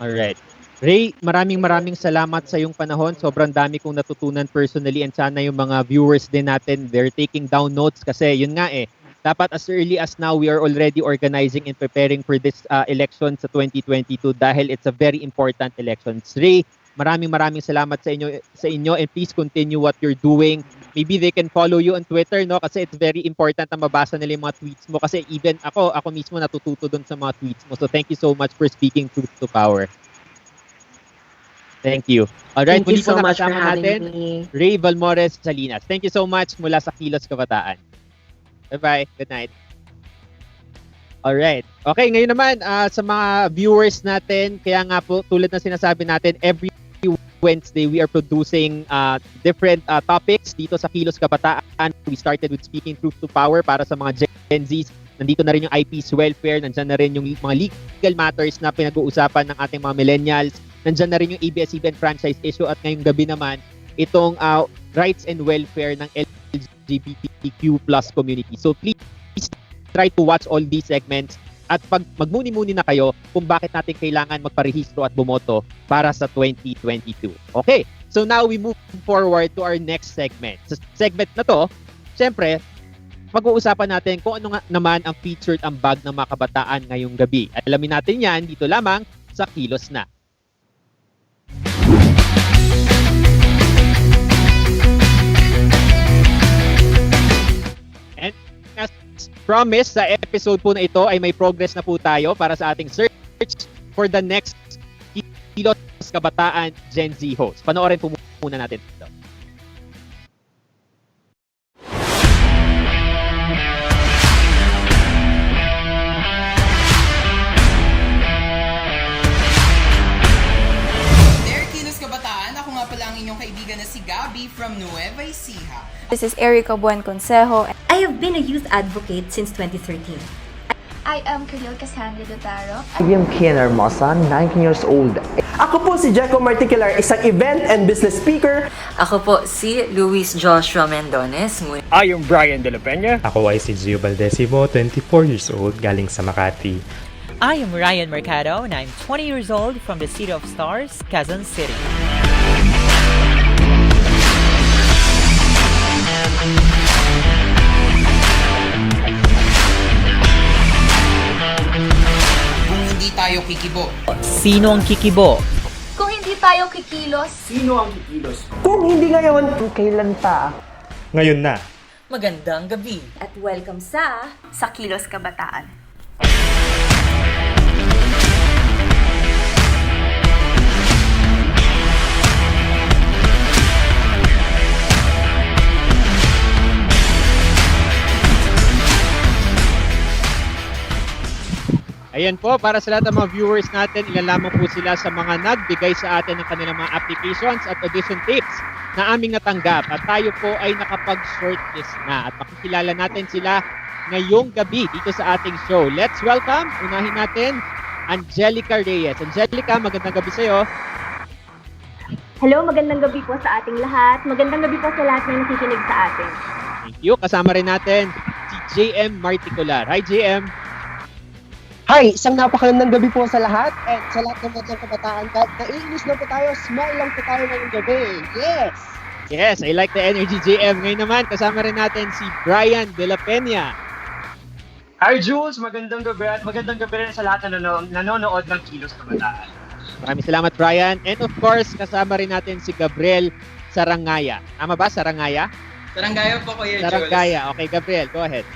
Alright. Rey, maraming salamat sa iyong panahon. Sobrang dami kong natutunan personally, and sana yung mga viewers din natin, they're taking down notes kasi yun nga dapat as early as now we are already organizing and preparing for this election sa 2022 dahil it's a very important election. Rey, maraming salamat sa inyo, and please continue what you're doing. Maybe they can follow you on Twitter, no, kasi it's very important na mabasa nila yung mga tweets mo kasi even ako mismo natututo doon sa mga tweets mo. So thank you so much for speaking truth to power. Thank you. Alright, Thank you so much for kasama having natin me. Rey Valmores-Salinas. Thank you so much mula sa Kilos Kabataan. Bye-bye. Good night. Alright. Okay, ngayon naman sa mga viewers natin, kaya nga po tulad na sinasabi natin, every Wednesday we are producing different topics dito sa Kilos Kabataan. We started with Speaking Truth to Power para sa mga Gen Zs. Nandito na rin yung IP's welfare, nandyan na rin yung mga legal matters na pinag-uusapan ng ating mga millennials. Nandyan na rin yung ABS-CBN franchise issue at ngayong gabi naman itong rights and welfare ng LGBTQ+ community. So please try to watch all these segments at pag magmuni-muni na kayo kung bakit natin kailangan magparehistro at bumoto para sa 2022. Okay, So now we move forward to our next segment. Sa segment na to, syempre, pag-uusapan natin kung ano nga naman ang featured ang bag ng mga kabataan ngayong gabi. At alamin natin yan dito lamang sa Kilos Na. And as promised, sa episode po na ito ay may progress na po tayo para sa ating search for the next Kilos Kabataan Gen Z host. Panoorin po muna natin ito. Inyong kaibigan na si Gabi from 𝗁𝗏𝗆 𝘁𝗶. This is 𝗁𝗶𝗆𝗆𝗆𝗆. I have been a youth advocate since 2013. I am 𝗁𝗶𝗆𝗆𝗆𝗆𝗆𝗆𝗆𝗁𝗏. I'm Kian Hermosa, 19 years old. Ako po si 𝗁𝗶𝗆𝗆𝗆𝗆𝗆𝗆, isang event and business speaker. Ako po si Luis Joshua Mendones. I am Brian De La Peña. Ako ay si 𝗁𝗶𝗆𝗆𝗆𝗆𝗆𝗆, 24 years old, galing sa Makati. I am Ryan Mercado and I'm 20 years old from the City of Stars, Quezon City. Kung hindi tayo kikibo. Sino ang kikibo? Kung hindi tayo kikilos, Sino ang kikilos? Kung hindi ngayon, kailan pa? Ngayon na. Magandang gabi. At welcome sa Kilos Kabataan. Ayan po, para sa lahat ng mga viewers natin, ilan lamang po sila sa mga nagbigay sa atin ng kanilang mga applications at audition tapes na aming natanggap. At tayo po ay nakapag-shortlist na at makikilala natin sila ngayong gabi dito sa ating show. Let's welcome, unahin natin, Angelica Reyes. Angelica, magandang gabi sa'yo. Hello, magandang gabi po sa ating lahat. Magandang gabi po sa lahat na nakikinig sa atin. Thank you. Kasama rin natin si JM Marticular. Hi, JM. Hi, isang napakagandang gabi po sa lahat at sa lahat ng mga kabataan. Kahit naiinis na po tayo, smile lang po tayo ngayong gabi. Yes! Yes, I like the energy, JM. Ngayon naman, kasama rin natin si Brian De La Peña. Hi Jules, magandang gabi at magandang gabi rin sa lahat na nanonood ng Kilos Kabataan. Maraming salamat, Brian. And of course, kasama rin natin si Gabriel Sarangaya. Tama ba, Sarangaya? Sarangaya po, Kuya Jules. Sarangaya. Okay, Gabriel, go ahead.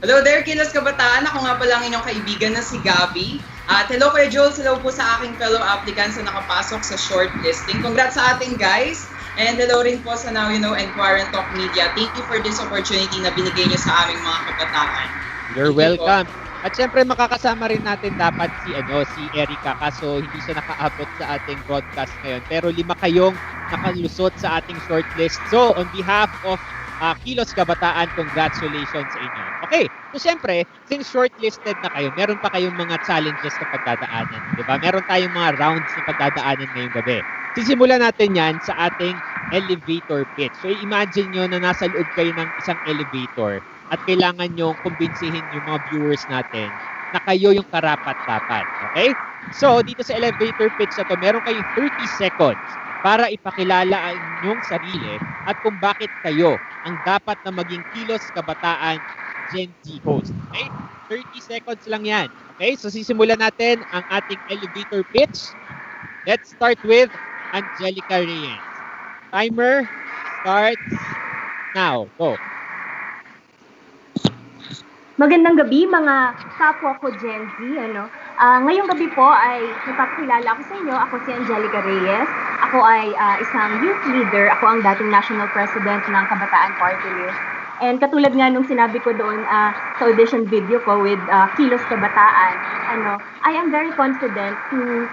Hello there, Kilos Kabataan. Ako nga pala ang inyong kaibigan na si Gabi. At hello, Kuya Jules. Hello po sa aking fellow applicants na nakapasok sa shortlisting. Congrats sa ating guys. And hello rin po sa Now You Know and Quarantalk Media. Thank you for this opportunity na binigay niyo sa aming mga kabataan. You're welcome. At syempre makakasama rin natin dapat si Erica, kaso hindi siya nakaabot sa ating broadcast ngayon. Pero 5 kayong nakalusot sa ating shortlist. So on behalf of Kilos Kabataan, congratulations sa inyo. Okay, so syempre, since shortlisted na kayo, meron pa kayong mga challenges na pagdadaanan. Diba? Meron tayong mga rounds na pagdadaanan ngayong gabi. Sisimulan natin yan sa ating elevator pitch. So imagine nyo na nasa loob kayo ng isang elevator at kailangan nyo kumbinsihin yung mga viewers natin na kayo yung karapat-dapat. Okay? So, dito sa elevator pitch na to, meron kayong 30 seconds para ipakilala ang inyong sarili at kung bakit kayo ang dapat na maging Kilos Kabataan Gen Z host. Okay? 30 seconds lang yan. Okay? So, sisimulan natin ang ating elevator pitch. Let's start with Angelica Reyes. Timer starts now. Go. Magandang gabi mga kapwa ko Gen Z. Ngayong gabi po ay napapakilala ako sa inyo. Ako si Angelica Reyes. Ako ay isang youth leader. Ako ang dating national president ng Kabataan Party List. And katulad nga nung sinabi ko doon sa audition video ko with Kilos Kabataan, I am very confident to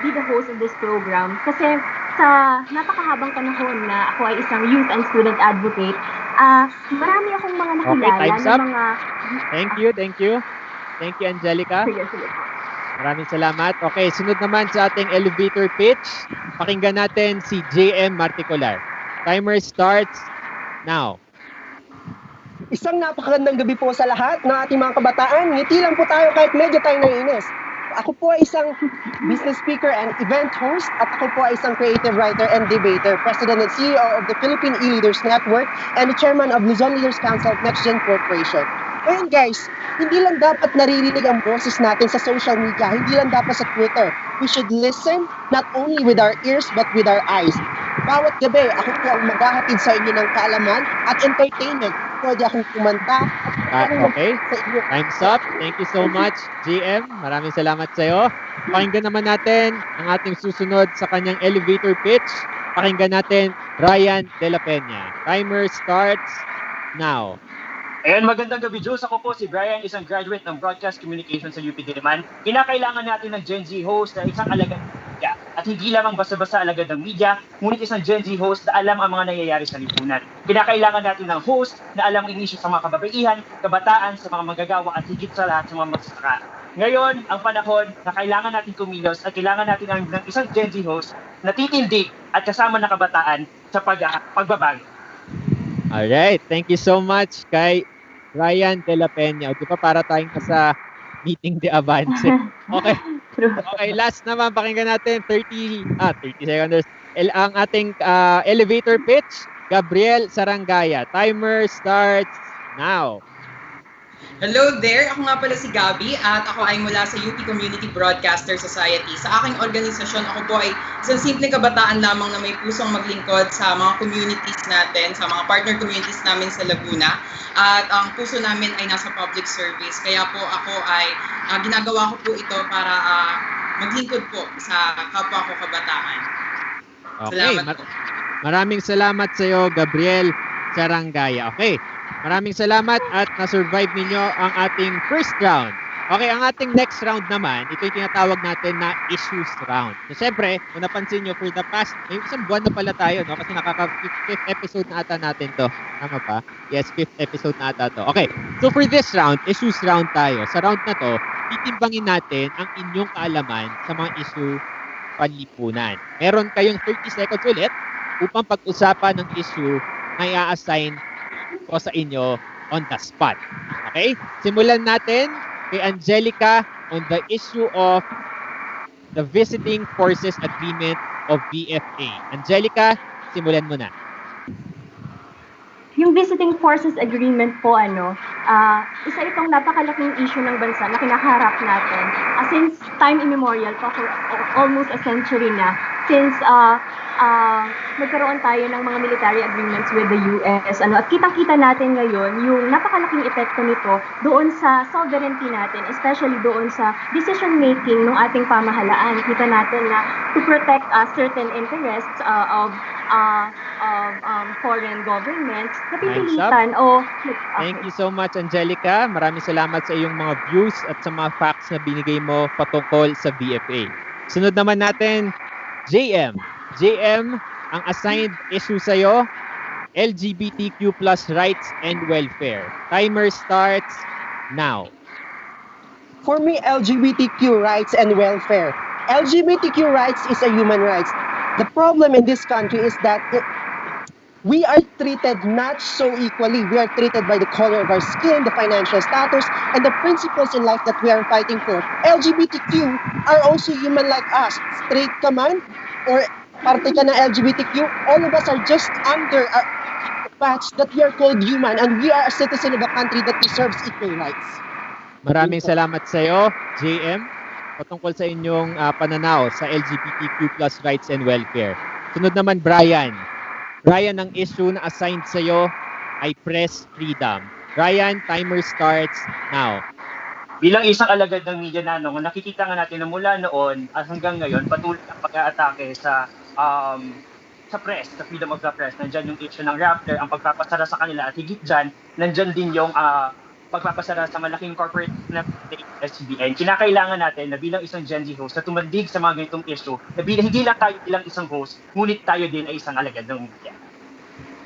be the host of this program. Kasi sa napakahabang panahon na ako ay isang youth and student advocate, marami akong mga nakilala time's na up. mga... Thank you. Thank you, Angelica. Sige. Maraming salamat. Okay, sunod naman sa ating elevator pitch. Pakinggan natin si JM Marticular. Timer starts now. Isang napakagandang gabi po sa lahat ng ating mga kabataan. Ngiti lang po tayo kahit medyo tayo naiinis. Ako po ay isang business speaker and event host at ako po ay isang creative writer and debater, President and CEO of the Philippine E-Leaders Network and the Chairman of Luzon Leaders Council of Next Gen Corporation. Ngayon guys, hindi lang dapat naririnig ang boses natin sa social media, hindi lang dapat sa Twitter. We should listen not only with our ears but with our eyes. Bawat gabi, ako po ang maghahatid sa inyo ng kaalaman at entertainment. Pwede akong kumanta. Okay, time's up. Thank you so much, GM. Maraming salamat sa iyo. Pakinggan naman natin ang ating susunod sa kanyang elevator pitch. Pakinggan natin Ryan De La Peña. Timer starts now. Ayan, magandang gabi, Jules. Ako po si Brian, isang graduate ng Broadcast Communication sa UP Diliman. Kinakailangan natin ng Gen Z host na isang alagad ng media. At hindi lamang basta-basta alagad ng media, ngunit isang Gen Z host na alam ang mga nangyayari sa lipunan. Kinakailangan natin ng host na alam ang inisyu sa mga kababaihan, kabataan, sa mga manggagawa at higit sa lahat sa mga magsasaka. Ngayon, ang panahon na kailangan natin kumilos at kailangan natin ng isang Gen Z host na titindig at kasama na kabataan sa pagbabago. Alright, thank you so much kay Ryan De La Peña. O, di ba para tayong nasa meeting de avance. Okay. Okay, last naman, pakinggan natin 30 seconds. Ang ating elevator pitch, Gabriel Sarangaya. Timer starts now. Hello there! Ako nga pala si Gabi at ako ay mula sa UP Community Broadcaster Society. Sa aking organisasyon, ako po ay isang simpleng kabataan lamang na may pusong maglingkod sa mga communities natin, sa mga partner communities namin sa Laguna. At ang puso namin ay nasa public service. Kaya po ako ay ginagawa ko po ito para maglingkod po sa kapwa ko kabataan. Okay, Salamat po. maraming salamat sa iyo, Gabriel Sarangaya. Okay. Maraming salamat at na-survive ninyo ang ating first round. Okay, ang ating next round naman, ito yung tinatawag natin na issues round. So, syempre, kung napansin nyo, for the past, may isang buwan na pala tayo, no? Kasi nakaka-5th episode na ata natin to. Tama pa? Yes, 5th episode na ata to. Okay, so for this round, issues round tayo. Sa round na to, titimbangin natin ang inyong kaalaman sa mga issue panlipunan. Meron kayong 30 seconds ulit upang pag-usapan ng issue na i-assign ko sa inyo on the spot. Okay? Simulan natin kay Angelica on the issue of the Visiting Forces Agreement of BFA. Angelica, simulan mo na. Yung Visiting Forces Agreement po, isa itong napakalaking issue ng bansa na kinakaharap natin. Since time immemorial, for almost a century na, since nagkaroon tayo ng mga military agreements with the US, at kitang-kita natin ngayon yung napakalaking epekto nito doon sa sovereignty natin, especially doon sa decision-making ng ating pamahalaan. Kita natin na to protect certain interests of foreign governments, napipilitan Thank you so much, Angelica. Maraming salamat sa iyong mga views at sa mga facts na binigay mo patungkol sa BFA. Sunod naman natin, JM. JM, ang assigned issue sa'yo, LGBTQ+ rights and welfare. Timer starts now. For me, LGBTQ rights and welfare. LGBTQ rights is a human rights. The problem in this country is that we are treated not so equally. We are treated by the color of our skin, the financial status, and the principles in life that we are fighting for. LGBTQ are also human like us. Straight ka man, or parte ka ng LGBTQ, all of us are just under a patch that we are called human, and we are a citizen of a country that deserves equal rights. Maraming salamat sa iyo, JM, patungkol sa inyong pananaw sa LGBTQ+ rights and welfare. Sunod naman, Brian. Brian, ang issue na assigned sa iyo ay press freedom. Brian, timer starts now. Bilang isang alagad ng media nakikita nga natin na mula noon at hanggang ngayon, patuloy ang pag-aatake sa press, sa freedom of the press. Nandyan yung issue ng Raptor, ang pagpapasara sa kanila, at higit dyan, nandyan din yung pagpapasara sa malaking corporate na SBN. Kinakailangan natin na bilang isang Gen Z host na tumandig sa mga ganitong issue, na hindi lang tayo bilang isang host, ngunit tayo din ay isang alagad ng media.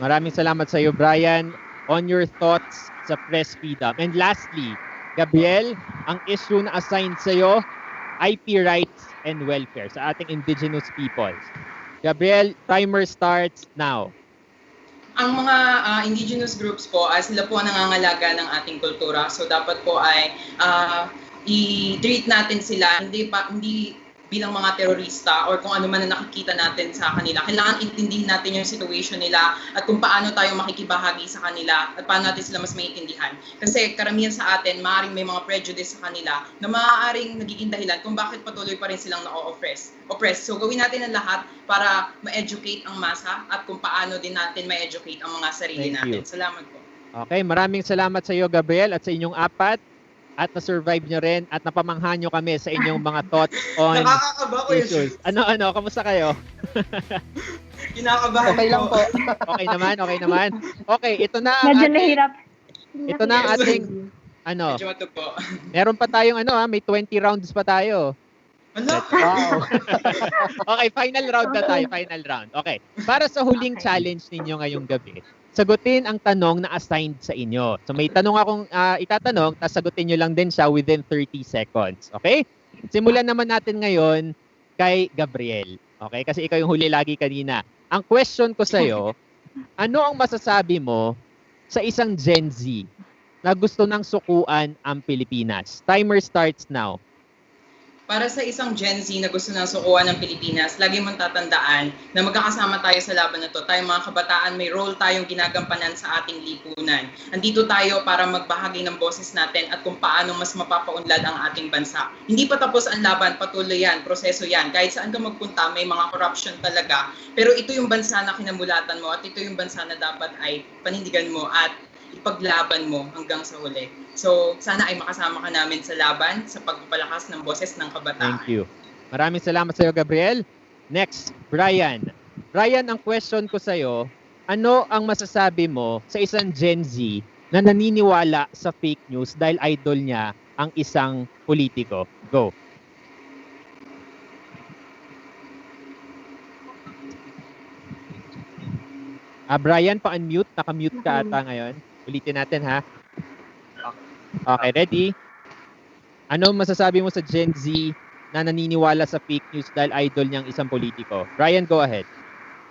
Maraming salamat sa iyo, Brian, on your thoughts sa press freedom. And lastly, Gabriel, ang issue na assigned sa iyo, IP rights and welfare sa ating indigenous peoples. Gabriel, timer starts now. Ang mga indigenous groups po, sila po ang nangangalaga ng ating kultura. So dapat po ay i-treat natin sila hindi bilang mga terorista or kung ano man na nakikita natin sa kanila. Kailangan intindihin natin yung situation nila at kung paano tayo makikibahagi sa kanila at paano natin sila mas maiintindihan. Kasi karamihan sa atin, maaaring may mga prejudice sa kanila na maaaring nagiging dahilan kung bakit patuloy pa rin silang na-oppress. So gawin natin ang lahat para ma-educate ang masa at kung paano din natin ma-educate ang mga sarili natin. Salamat po. Okay, maraming salamat sa iyo, Gabriel, at sa inyong apat. At na-survive nyo rin at napamanghan nyo kami sa inyong mga thoughts on issues. Ano? Kamusta kayo? Kinakabahan okay lang po. Okay naman. Okay, ito na ang Medyo ating, nahirap. Ito na ang ating, Medyo matupo. meron pa tayong may 20 rounds pa tayo. Wow. Okay, final round na tayo. Final round. Okay. Para sa huling challenge ninyo ngayong gabi, sagutin ang tanong na assigned sa inyo. So may tanong akong itatanong, tapos sagutin nyo lang din siya within 30 seconds. Okay? Simulan naman natin ngayon kay Gabriel. Okay? Kasi ikaw yung huli lagi kanina. Ang question ko sa'yo, ano ang masasabi mo sa isang Gen Z na gusto nang sukuan ang Pilipinas? Timer starts now. Para sa isang Gen Z na gusto nang sukuan ng Pilipinas, lagi mong tatandaan na magkakasama tayo sa laban na to. Tayong mga kabataan, may role tayong ginagampanan sa ating lipunan. Andito tayo para magbahagi ng boses natin at kung paano mas mapapaunlad ang ating bansa. Hindi pa tapos ang laban, patuloy yan, proseso yan. Kahit saan ka magpunta, may mga corruption talaga. Pero ito yung bansa na kinamulatan mo at ito yung bansa na dapat ay panindigan mo at ipaglaban mo hanggang sa huli. So, sana ay makasama ka namin sa laban, sa pagpapalakas ng boses ng kabataan. Thank you. Maraming salamat sa iyo, Gabriel. Next, Brian. Brian, ang question ko sa iyo, ano ang masasabi mo sa isang Gen Z na naniniwala sa fake news dahil idol niya ang isang politiko? Go. Brian, pa-unmute. Naka-mute ka ata ngayon. Ulitin natin, ha? Okay, ready? Ano masasabi mo sa Gen Z na naniniwala sa fake news dahil idol niyang isang politiko? Brian, go ahead.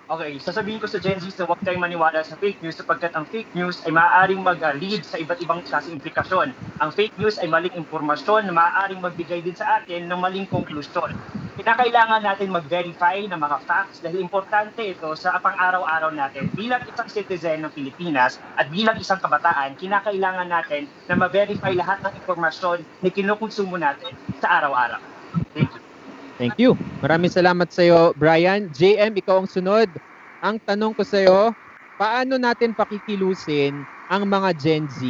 Okay, sasabihin ko sa Gen Z na huwag tayong maniwala sa fake news sapagkat ang fake news ay maaaring mag-lead sa iba't ibang klaseng implikasyon. Ang fake news ay maling impormasyon na maaaring magbigay din sa atin ng maling konklusyon. Kinakailangan natin mag-verify ng mga facts dahil importante ito sa pang-araw-araw natin. Bilang isang citizen ng Pilipinas at bilang isang kabataan, kinakailangan natin na ma-verify lahat ng impormasyon na kinukonsumo natin sa araw-araw. Thank you. Thank you. Maraming salamat sa iyo, Brian. JM, ikaw ang sunod. Ang tanong ko sa iyo, paano natin pakikilusin ang mga Gen Z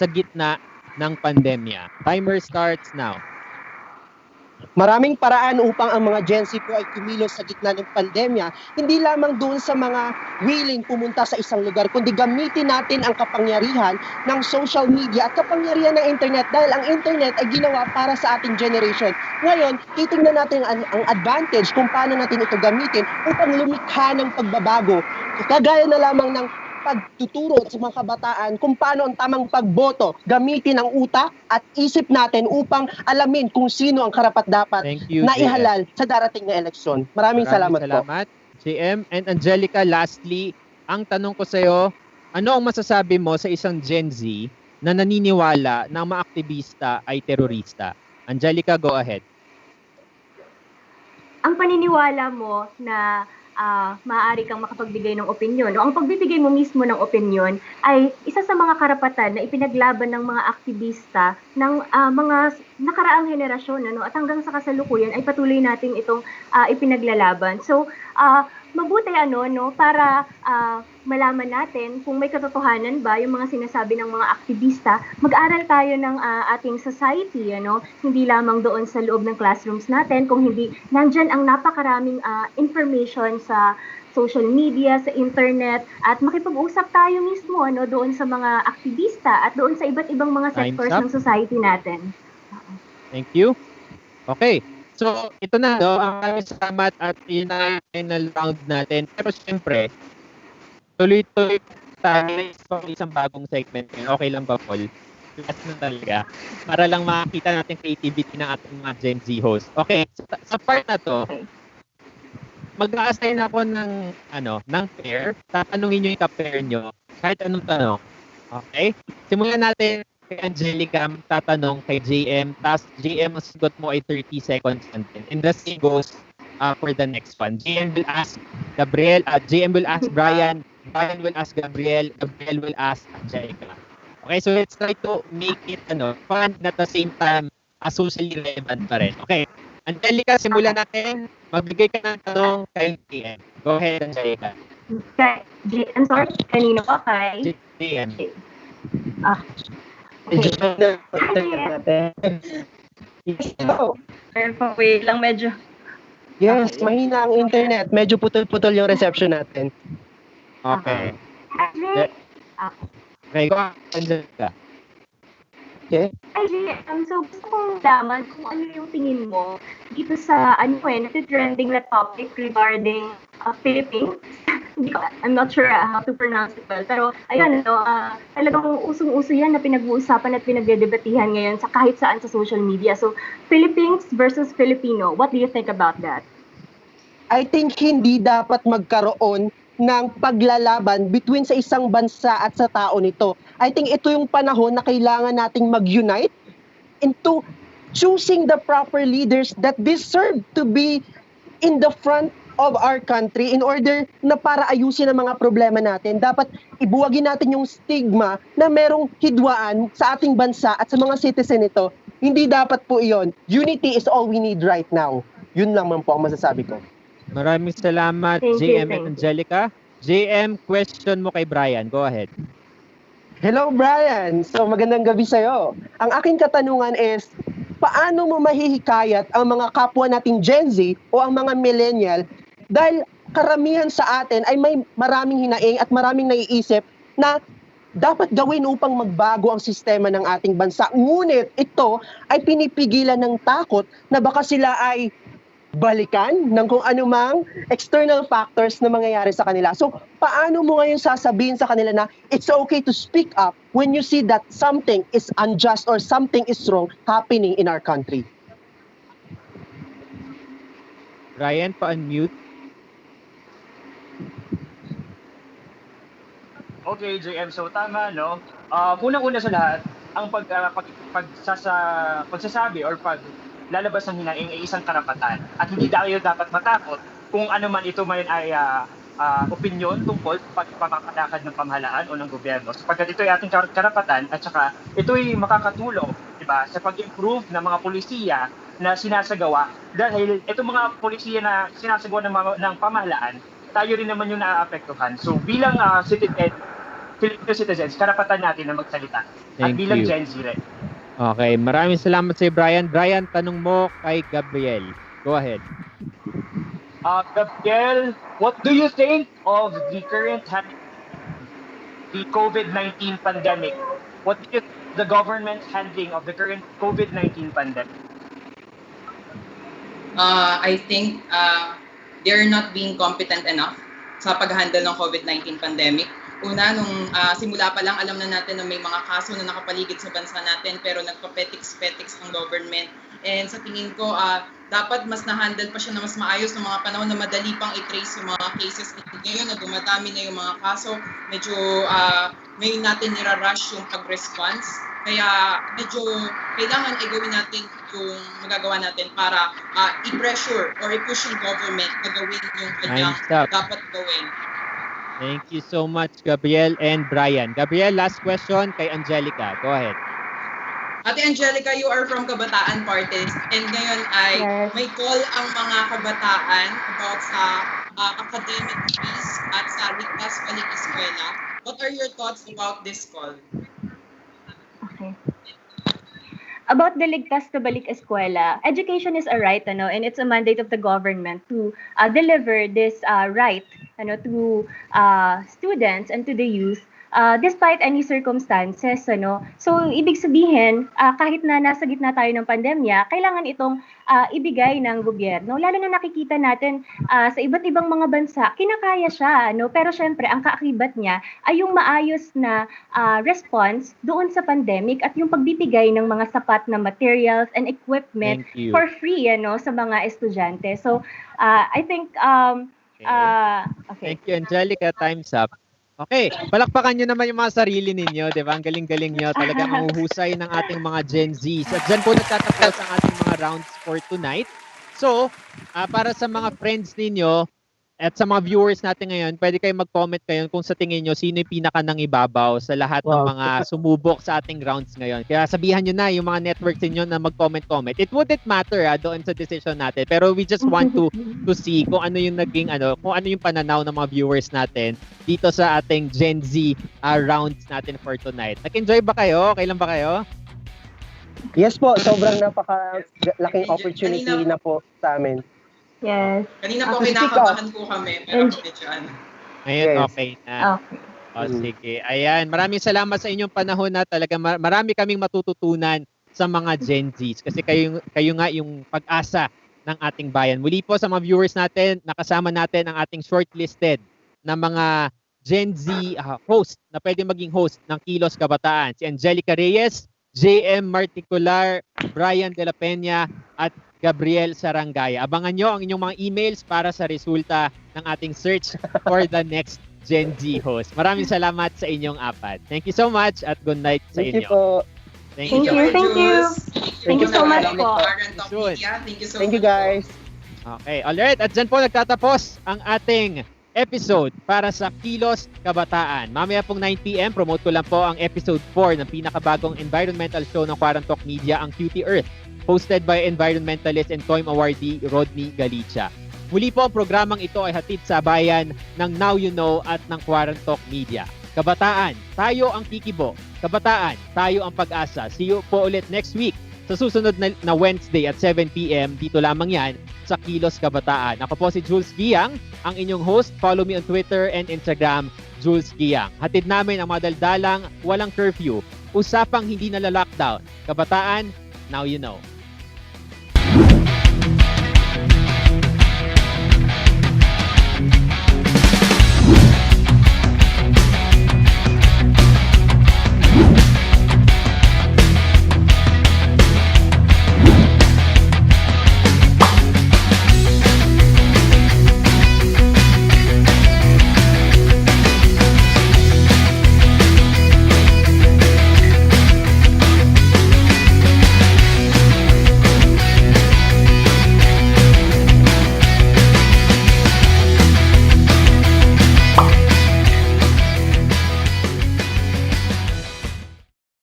sa gitna ng pandemya? Timer starts now. Maraming paraan upang ang mga Gen Z po ay kumilos sa gitna ng pandemya, hindi lamang doon sa mga willing pumunta sa isang lugar, kundi gamitin natin ang kapangyarihan ng social media at kapangyarihan ng internet dahil ang internet ay ginawa para sa ating generation. Ngayon, titingnan natin ang advantage kung paano natin ito gamitin upang lumikha ng pagbabago. Kagaya na lamang ng pagtuturo sa mga kabataan kung paano ang tamang pagboto, gamitin ang utak at isip natin upang alamin kung sino ang karapat-dapat na ihalal sa darating na eleksyon. Maraming salamat po. JM. And Angelica, lastly, ang tanong ko sa iyo, ano ang masasabi mo sa isang Gen Z na naniniwala na mga aktivista ay terorista? Angelica, go ahead. Ang paniniwala mo na maaari kang makapagbigay ng opinyon. O ang pagbibigay mo mismo ng opinyon ay isa sa mga karapatan na ipinaglaban ng mga aktivista ng mga nakaraang henerasyon. At hanggang sa kasalukuyan ay patuloy natin itong ipinaglalaban. So, mabuti para malaman natin kung may katotohanan ba yung mga sinasabi ng mga aktivista, mag-aral tayo ng ating society, hindi lamang doon sa loob ng classrooms natin, kung hindi nandyan ang napakaraming information sa social media, sa internet, at makipag-usap tayo mismo doon sa mga aktivista at doon sa iba't ibang mga sectors ng society natin. Thank you. Okay. So, ito na, ang maraming salamat at yun na final round natin. Pero siyempre, tuloy-tuloy tayo sa isang bagong segment. Okay lang ba, Paul? Last na talaga. Para lang makita natin creativity ng ating mga Gen Z host. Okay, sa part na to, mag-a-assign ako ng pair. Tatanungin nyo yung ka-pair nyo. Kahit anong tanong. Okay? Simulan natin kay Angelica tatanong kay JM, tapos JM ang sagot mo ay 30 seconds and then. And the same goes for the next one. JM will ask Gabriel, JM will ask Brian, Brian will ask Gabriel, Gabriel will ask Angelica. Okay, so let's try to make it fun at the same time socially relevant pa rin. Okay, Angelica, simulan natin. Magbigay ka ng tanong kay JM. Go ahead, Angelica. Okay. I'm sorry, kanino pa kay? JM. Okay. Wait lang, medyo. Yes, mahina ang internet. Medyo putol-putol yung reception natin. Okay. Okay, go ahead, Angelica. Okay. So gusto kong malaman kung ano yung tingin mo dito sa natitrending na topic regarding Philippines. I'm not sure how to pronounce it well. Pero ayan, talagang usong-uso yan na pinag-uusapan at pinagdedebatihan ngayon sa kahit saan sa social media. So, Philippines versus Filipino, what do you think about that? I think hindi dapat magkaroon ng paglalaban between sa isang bansa at sa tao nito. I think ito yung panahon na kailangan nating mag-unite into choosing the proper leaders that deserve to be in the front of our country in order na para ayusin ang mga problema natin. Dapat ibuwagin natin yung stigma na merong hidwaan sa ating bansa at sa mga citizen nito. Hindi dapat po iyon. Unity is all we need right now. Yun lang man po ang masasabi ko. Maraming salamat, JM and Angelica. JM, question mo kay Brian. Go ahead. Hello, Brian. So, magandang gabi sa'yo. Ang aking katanungan is, paano mo mahihikayat ang mga kapwa nating Gen Z o ang mga millennial dahil karamihan sa atin ay may maraming hinaing at maraming naiisip na dapat gawin upang magbago ang sistema ng ating bansa. Ngunit ito ay pinipigilan ng takot na baka sila ay balikan ng kung anumang external factors na mangyayari sa kanila. So, paano mo ngayon sasabihin sa kanila na it's okay to speak up when you see that something is unjust or something is wrong happening in our country? Ryan, pa-unmute. Okay, JM. So, tama, no? Unang-una sa lahat, ang pagsasabi or lalabas ng hinaing ay isang karapatan. At hindi tayo dapat matakot kung ano man ito man ay opinyon tungkol sa pagpapakalakad ng pamahalaan o ng gobyerno. Sapagkat ito ay ating karapatan at saka ito ay makakatulong, diba, sa pag-improve ng mga polisiya na sinasagawa. Dahil itong mga polisiya na sinasagawa ng pamahalaan, tayo rin naman yung naaapektuhan. So bilang Filipino citizens, karapatan natin na magsalita. At bilang Gen Z rin. Okay, maraming salamat sa Brian. Brian, tanong mo kay Gabriel. Go ahead. Gabriel, what do you think of the current the COVID-19 pandemic? What is the government's handling of the current COVID-19 pandemic? I think they're not being competent enough sa pag-handle ng COVID-19 pandemic. Una, nung simula pa lang, alam na natin na may mga kaso na nakapaligid sa bansa natin pero nagpa-petiks-petiks ang government. And sa tingin ko, dapat mas na-handle pa siya na mas maayos ng mga panahon na madali pang i-trace yung mga cases. Ngayon na dumadami na yung mga kaso, medyo ngayon natin nirarush yung pag-response. Kaya medyo kailangan ay gawin natin yung magagawa natin para i-pressure or i-push yung government na gawin yung kanyang dapat gawin. Thank you so much, Gabriel and Brian. Gabriel, last question kay Angelica. Go ahead. Ate Angelica, you are from Kabataan parties and ngayon ay may call ang mga kabataan about sa academic fees at sa ligtas balik eskwela. What are your thoughts about this call? Okay. About the ligtas to balik eskwela, education is a right, and it's a mandate of the government to deliver this right, to students and to the youth, despite any circumstances, So, ibig sabihin, kahit na nasa gitna tayo ng pandemya, kailangan itong ibigay ng gobyerno. Lalo na nakikita natin sa iba't ibang mga bansa, kinakaya siya, Pero syempre, ang kaakibat niya ay yung maayos na response doon sa pandemic at yung pagbibigay ng mga sapat na materials and equipment for free, sa mga estudyante. So, I think, okay. Thank you, Angelica. Time's up. Okay, palakpakan nyo naman yung mga sarili ninyo, di ba? Ang galing-galing nyo. Talagang mahuhusay ng ating mga Gen Zs. At dyan po nagtatapos ang ating mga rounds for tonight. So, para sa mga friends ninyo at sa mga viewers natin ngayon, pwede kayong mag-comment kayo kung sa tingin nyo sino yung pinaka-nangibabaw sa lahat ng mga sumubok sa ating rounds ngayon. Kaya sabihan nyo na yung mga networks ninyo na mag-comment. It wouldn't matter doon sa decision natin. Pero we just want to see kung ano yung naging kung ano yung pananaw ng mga viewers natin dito sa ating Gen Z rounds natin for tonight. Nag-enjoy ba kayo? Okay lang ba kayo? Yes po, sobrang napaka-laking opportunity na po sa amin. Yes. Kanina po kinakabahan po kami, pero medyo Ngayon, okay na. Okay. O, sige. Ayan, maraming salamat sa inyong panahon na talaga marami kaming matututunan sa mga Gen Zs kasi kayo nga yung pag-asa ng ating bayan. Muli po sa mga viewers natin, nakasama natin ang ating shortlisted na mga Gen Z host na pwede maging host ng Kilos Kabataan. Si Angelica Reyes, 𝗂𝗶𝘆𝗆𝗆 at Gabriel Sarangaya. Abangan nyo ang inyong mga emails para sa resulta ng ating search for the next Gen Z host. Maraming salamat sa inyong apat. Thank you so much at good night sa inyo. Thank you po. Thank you. Thank you so much po. Thank you guys. Okay, alright. At dyan po nagtatapos ang ating episode para sa Kilos Kabataan. Mamaya pong 9 p.m. promote ko lang po ang episode 4 ng pinakabagong environmental show ng Quarantalk Media, ang Cutie Earth, hosted by environmentalist and TOIM awardee 𝗏𝗏𝗏𝗏𝗏𝗏𝗏𝗏𝗏. Muli po ang programang ito ay hatid sa bayan ng Now You Know at ng Quarantalk Media. Kabataan, tayo ang kikibo. Kabataan, tayo ang pag-asa. See you po ulit next week sa susunod na Wednesday at 7 p.m. Dito lamang yan sa Kilos Kabataan. Ako po si Jules Guiang, ang inyong host. Follow me on Twitter and Instagram, Jules Guiang. Hatid namin ang mga daldalang walang curfew. Usapang hindi nala-lockdown. Kabataan, now you know.